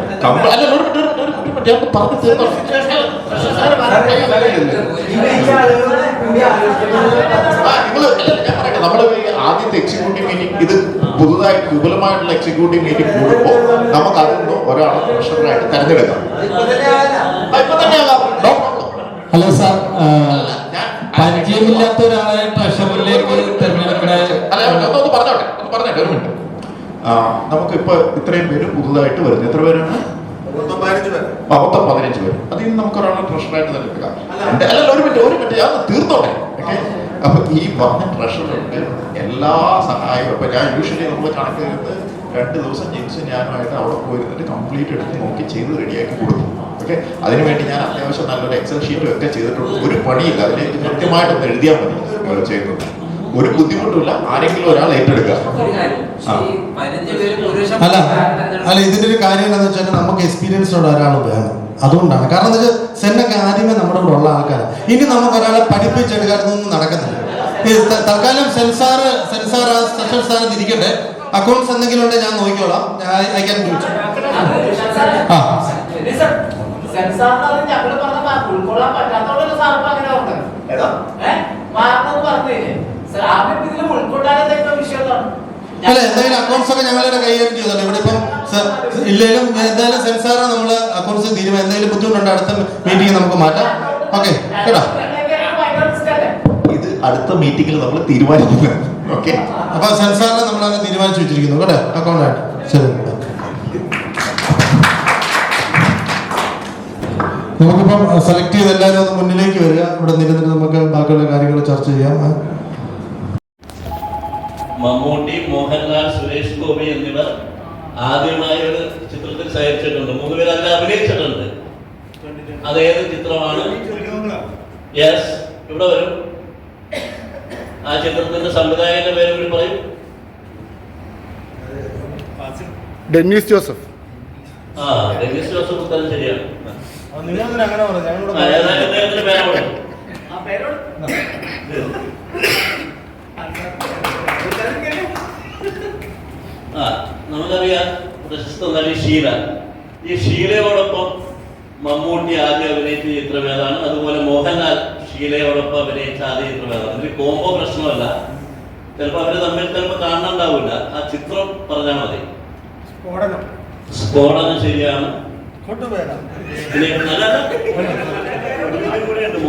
നമ്മള് ആദ്യത്തെ എക്സിക്യൂട്ടീവ് മീറ്റിംഗ്, ഇത് പുതുതായിട്ട് വിപുലമായിട്ടുള്ള എക്സിക്യൂട്ടീവ് മീറ്റിംഗ് കൂടുമ്പോൾ നമുക്ക് അതിൽ നിന്ന് ഒരാളെ ട്രഷറായിട്ട് തെരഞ്ഞെടുക്കാം. ഹലോ സാർ, പരിചയമില്ലാത്ത ഒരാളെ ട്രഷറിലേക്ക് തെരഞ്ഞെടുക്കണേ. പറഞ്ഞോട്ടെ ഒരു മിനിറ്റ്. നമുക്കിപ്പോ ഇത്രയും പേര് പുതുതായിട്ട് വരുന്നത് എത്ര പേരാണ്? 15 പേര്. അതിൽ നിന്ന് നമുക്ക് ഒരാളെ ട്രഷറായിട്ട് തെരഞ്ഞെടുക്കാം. അല്ലല്ല, ഒരു മിനിറ്റ് അത് തീർത്തോട്ടെ. ഓക്കെ, അപ്പൊ ഈ പറഞ്ഞ ട്രഷറുണ്ട് എല്ലാ സഹായവും. ഇപ്പൊ ഞാൻ യൂഷ്വലി നമ്മൾ കണക്ക് ചെയ്ത് 2 ദിവസം ജെയിംസും ഞാനുമായിട്ട് അവിടെ പോയിരുന്നിട്ട് കംപ്ലീറ്റ് എടുത്ത് നോക്കി ചെയ്ത് റെഡിയാക്കി കൊടുക്കും. ഓക്കെ, അതിനുവേണ്ടി ഞാൻ അത്യാവശ്യം നല്ലൊരു എക്സൽ ഷീറ്റും ഒക്കെ ചെയ്തിട്ടുണ്ട്. ഒരു പണിയില്ല, അതിലേക്ക് കൃത്യമായിട്ടൊന്ന് എഴുതിയാൽ മതി ചെയ്യുന്നത്. ഒരു ബുദ്ധിമുട്ടില്ല. ആരെങ്കിലും ഒരാൾ ഏറ്റെടുക്കുക. അല്ല ഇതിന്റെ ഒരു കാര്യം എന്താണെന്ന് വെച്ചാൽ നമുക്ക് എക്സ്പീരിയൻസുള്ള ഒരാൾ വേണം. അതുകൊണ്ടാണ്. കാരണം എന്താ വെച്ചാൽ സെന്നൊക്കെ ആദ്യമേ നമ്മുടെ കൂടെ ഉള്ള ആൾക്കാരാണ്. ഇനി നമുക്ക് ഒരാളെ പഠിപ്പിച്ചെടുക്കാനൊന്നും നടക്കത്തില്ല. തൽക്കാലം സെൻസാർ സ്പെഷ്യൽ സ്ഥാനത്ത് ഇരിക്കട്ടെ. അക്കൗണ്ട്സ് എന്തെങ്കിലും ഉണ്ടെങ്കിൽ ഞാൻ നോക്കിക്കോളാം. ഐ ക്യാൻ ഡു അല്ല, എന്തെങ്കിലും അക്കൗണ്ട്സ് ഒക്കെ ഞങ്ങളുടെ കൈകാര്യം ചെയ്തോളൂ. ഇവിടെ ഇപ്പം ഇല്ലെങ്കിലും എന്തായാലും സെൻസാർ നമ്മൾ അക്കൗണ്ട്സ് തീരുമാനം. എന്തെങ്കിലും ബുദ്ധിമുട്ടുണ്ട് അടുത്ത മീറ്റിംഗ് നമുക്ക് മാറ്റാം. ഓക്കെ കേട്ടോ, ഇത് അടുത്ത മീറ്റിംഗിൽ നമ്മൾ തീരുമാനിക്കുന്നത്. ഓക്കെ, അപ്പൊ സെൻസാറിനെ നമ്മൾ അങ്ങനെ തീരുമാനിച്ചു വെച്ചിരിക്കുന്നു കേട്ടോ, അക്കൗണ്ടായിട്ട്. ശരി, നമുക്കിപ്പം സെലക്ട് ചെയ്ത് എല്ലാവരും ഒന്ന് മുന്നിലേക്ക് വരിക. ഇവിടെ നിരുന്നിട്ട് നമുക്ക് ബാക്കിയുള്ള കാര്യങ്ങൾ ചർച്ച ചെയ്യാം. മമ്മൂട്ടി, മോഹൻലാൽ, സുരേഷ് ഗോപി എന്നിവർ ആദ്യമായി ഒരു ചിത്രത്തിൽ സഹായിച്ചിട്ടുണ്ട്. 3 പേര് അതിൽ അഭിനയിച്ചിട്ടുണ്ട്. അതേത് ചിത്രമാണ്? യെസ്, ഇവിടെ വരും. ആ ചിത്രത്തിന്റെ സംവിധായകന്റെ പേര് കൂടി പറയും. Dennis Joseph. ഡെന്നിസ് ജോസഫ് ഉത്തരം ശരിയാണ്. നമുക്കറിയാം പ്രശസ്ത നടി ഷീല. ഈ ഷീലയോടൊപ്പം മമ്മൂട്ടി ആദ്യം അഭിനയിച്ച ചിത്രം ഏതാണ്? അതുപോലെ മോഹൻലാൽ ഷീലയോടൊപ്പം അഭിനയിച്ച ആദ്യ ചിത്രം ഏതാണ്? ഇതിൽ കോംബോ പ്രശ്നമല്ല, ചിലപ്പോൾ അവര് തമ്മിൽ ചിലപ്പോൾ കാണുന്നുണ്ടാവില്ല. ആ ചിത്രം പറഞ്ഞാൽ മതി. സ്ഫോടനം ശരിയാണ്.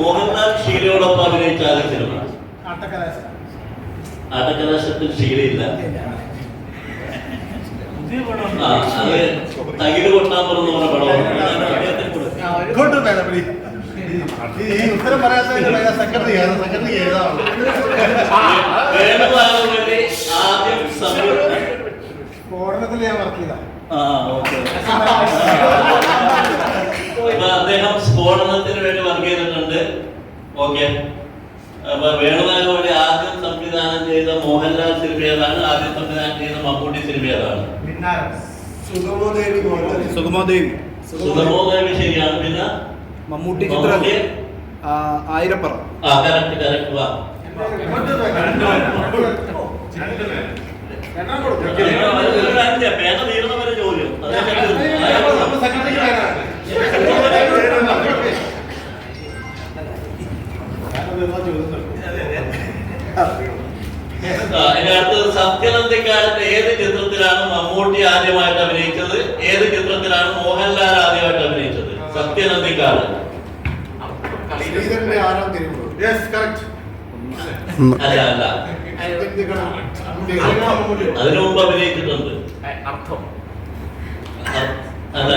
മോഹൻലാൽ ഷീലയോടൊപ്പം അഭിനയിച്ച ആദ്യ സിനിമ ആട്ടക്കലാശത്തിൽ ഷീലയില്ല. അത് തകിട് കൊട്ടാൻ പറഞ്ഞ പടമാണ്. വേണുഗോപാലിന്റെ ആദ്യം സ്ഫോടനത്തിൽ ഞാൻ വർക്ക് ചെയ്ത അദ്ദേഹം സ്ഫോടനത്തിന് വേണ്ടി വർക്ക് ചെയ്തിട്ടുണ്ട്. ഓക്കെ. അപ്പൊ വേണുഗോപാലി ആദ്യം സംവിധാനം ചെയ്ത മോഹൻലാൽ സിനിമ ഏതാണ്? ആദ്യം സംവിധാനം ചെയ്ത മമ്മൂട്ടി സിനിമ ഏതാണ്? സുഗമോദേവി ശരിയാണ്. പിന്നെ മമ്മൂട്ടി ചിത്രം ആയിരപ്പറ. കറക്റ്റ് വാ. പേന തീർന്നവരെ ജോലി അടുത്തത് സത്യനന്ദിക്കാരന്റെ ഏത് ചിത്രത്തിലാണ് മമ്മൂട്ടി ആദ്യമായിട്ട് അഭിനയിച്ചത്? ഏത് ചിത്രത്തിലാണ് മോഹൻലാൽ ആദ്യമായിട്ട് അഭിനയിച്ചത്? സത്യനന്ദിക്കാരൻ. അല്ല അല്ല, അതിനു മുമ്പ് അഭിനയിച്ചിട്ടുണ്ട്. അല്ല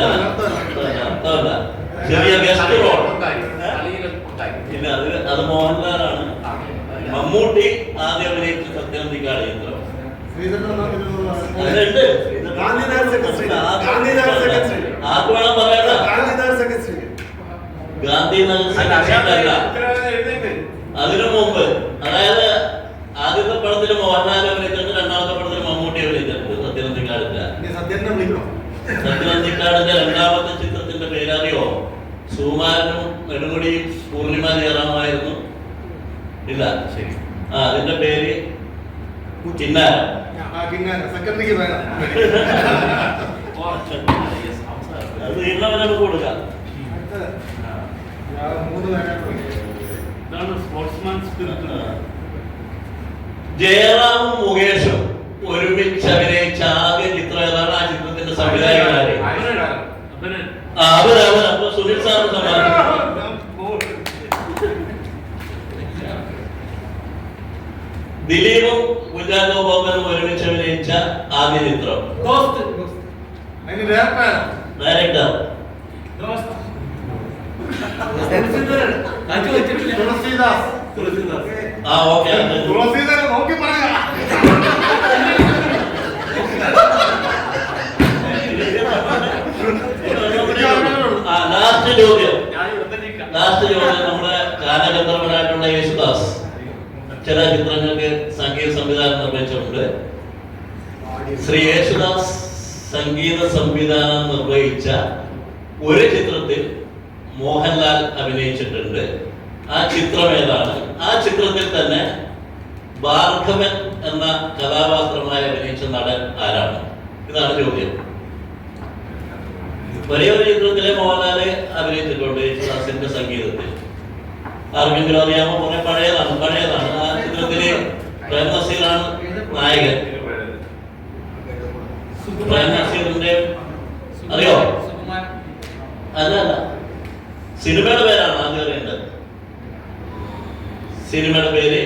അർത്ഥമല്ല, ചെറിയ ഗസ്റ്റ് റോൾ. ഇല്ല, അത് മോഹൻലാലാണ്. മമ്മൂട്ടി ആദ്യം അഭിനയിച്ച സത്യനന്ദിക്കാട് ചിത്രം അതിലുണ്ട്. ആർക്ക് വേണം പറയാ? ഗാന്ധിനഗർ സെക്രട്ടറി. അതിനു മുമ്പ്, അതായത് ആദ്യത്തെ പടത്തിൽ മോഹൻലാൽ അഭിനയിച്ചിട്ടുണ്ട്, രണ്ടാമത്തെ പടത്തിൽ മമ്മൂട്ടി അഭിനയിച്ചിട്ടുണ്ട്. സത്യനന്ദിക്കാടിന്റെ രണ്ടാമത്തെ ചിത്രത്തിന്റെ പേരറിയോ? സുകുമാരനും നെടുമുടിയും പൂർണിമ ജയറാമായിരുന്നു. ഇല്ല, ശരി. അതിന്റെ പേര് കിന്നാരം. അത് തീർന്നവരാണ് കൊടുക്കാം. ജയറാമും മുകേഷും ഒരുമിച്ച് അഭിനയിച്ച ആദ്യ ചിത്രം ഏതാണ്? ആ ചിത്രത്തിന്റെ സംവിധായകനാണ് അപ്പൊ സുനിൽ സാറിന് സമ്മാനം. ദിലീപും കുഞ്ചാക്കോ ബോബനും ഒരുമിച്ച് അഭിനയിച്ച ആദ്യ ചിത്രം? Director okay. ലാസ്റ്റ് ചോദ്യം. നമ്മുടെ ഗാനഗന്ധർവനായിട്ടുള്ള യേശുദാസ് ചില ചിത്രങ്ങൾക്ക് സംഗീത സംവിധാനം നിർവഹിച്ചിട്ടുണ്ട്. ശ്രീ യേശുദാസ് സംഗീത സംവിധാനം നിർവഹിച്ച ഒരു ചിത്രത്തിൽ മോഹൻലാൽ അഭിനയിച്ചിട്ടുണ്ട്. ആ ചിത്രം ഏതാണ്? ആ ചിത്രത്തിൽ തന്നെ ഭാർഗവൻ എന്ന കഥാപാത്രമായി അഭിനയിച്ച നടൻ ആരാണ്? ഇതാണ് ചോദ്യം. വലിയൊരു ചിത്രത്തിലെ മോഹൻലാല് അഭിനയിച്ചിട്ടുണ്ട് യേശുദാസിന്റെ സംഗീതത്തിൽ. ആർക്കെങ്കിലും അറിയാമോ? കുറെ പഴയതാണ്. ആ ചിത്രത്തില് പ്രേം നസീറാണ് നായകൻ. പ്രേം നസീറിന്റെ അറിയോ? അല്ല, സിനിമയുടെ പേരാണ് ആദ്യം അറിയേണ്ടത്. സിനിമയുടെ പേര്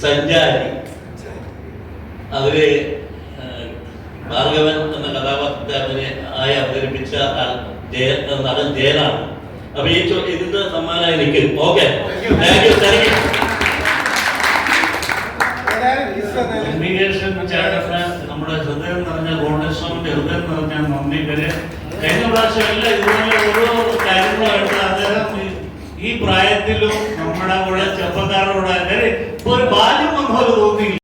സഞ്ചാരി. അതില് ഭാർഗവൻ എന്ന കഥാപാത്രത്തെ അവതരിപ്പിച്ച നടൻ ജയനാണ്. അപ്പൊ ഇതിന്റെ സമ്മാനം എനിക്ക്. ഓക്കെ, നമ്മുടെ ഹൃദയം നിറഞ്ഞ ഗോൾഡസ്വാമിന്റെ ഹൃദയം നിറഞ്ഞ നന്ദി. കഴിഞ്ഞ പ്രാവശ്യമെല്ലാം ഇതുപോലെ ഓരോ കാര്യങ്ങളായിട്ട് അദ്ദേഹം ഈ പ്രായത്തിലും നമ്മുടെ കൂടെ ചെറുപ്പക്കാരുടെ കൂടെ ഒരു ബാല്യം വന്ന പോലെ തോന്നി.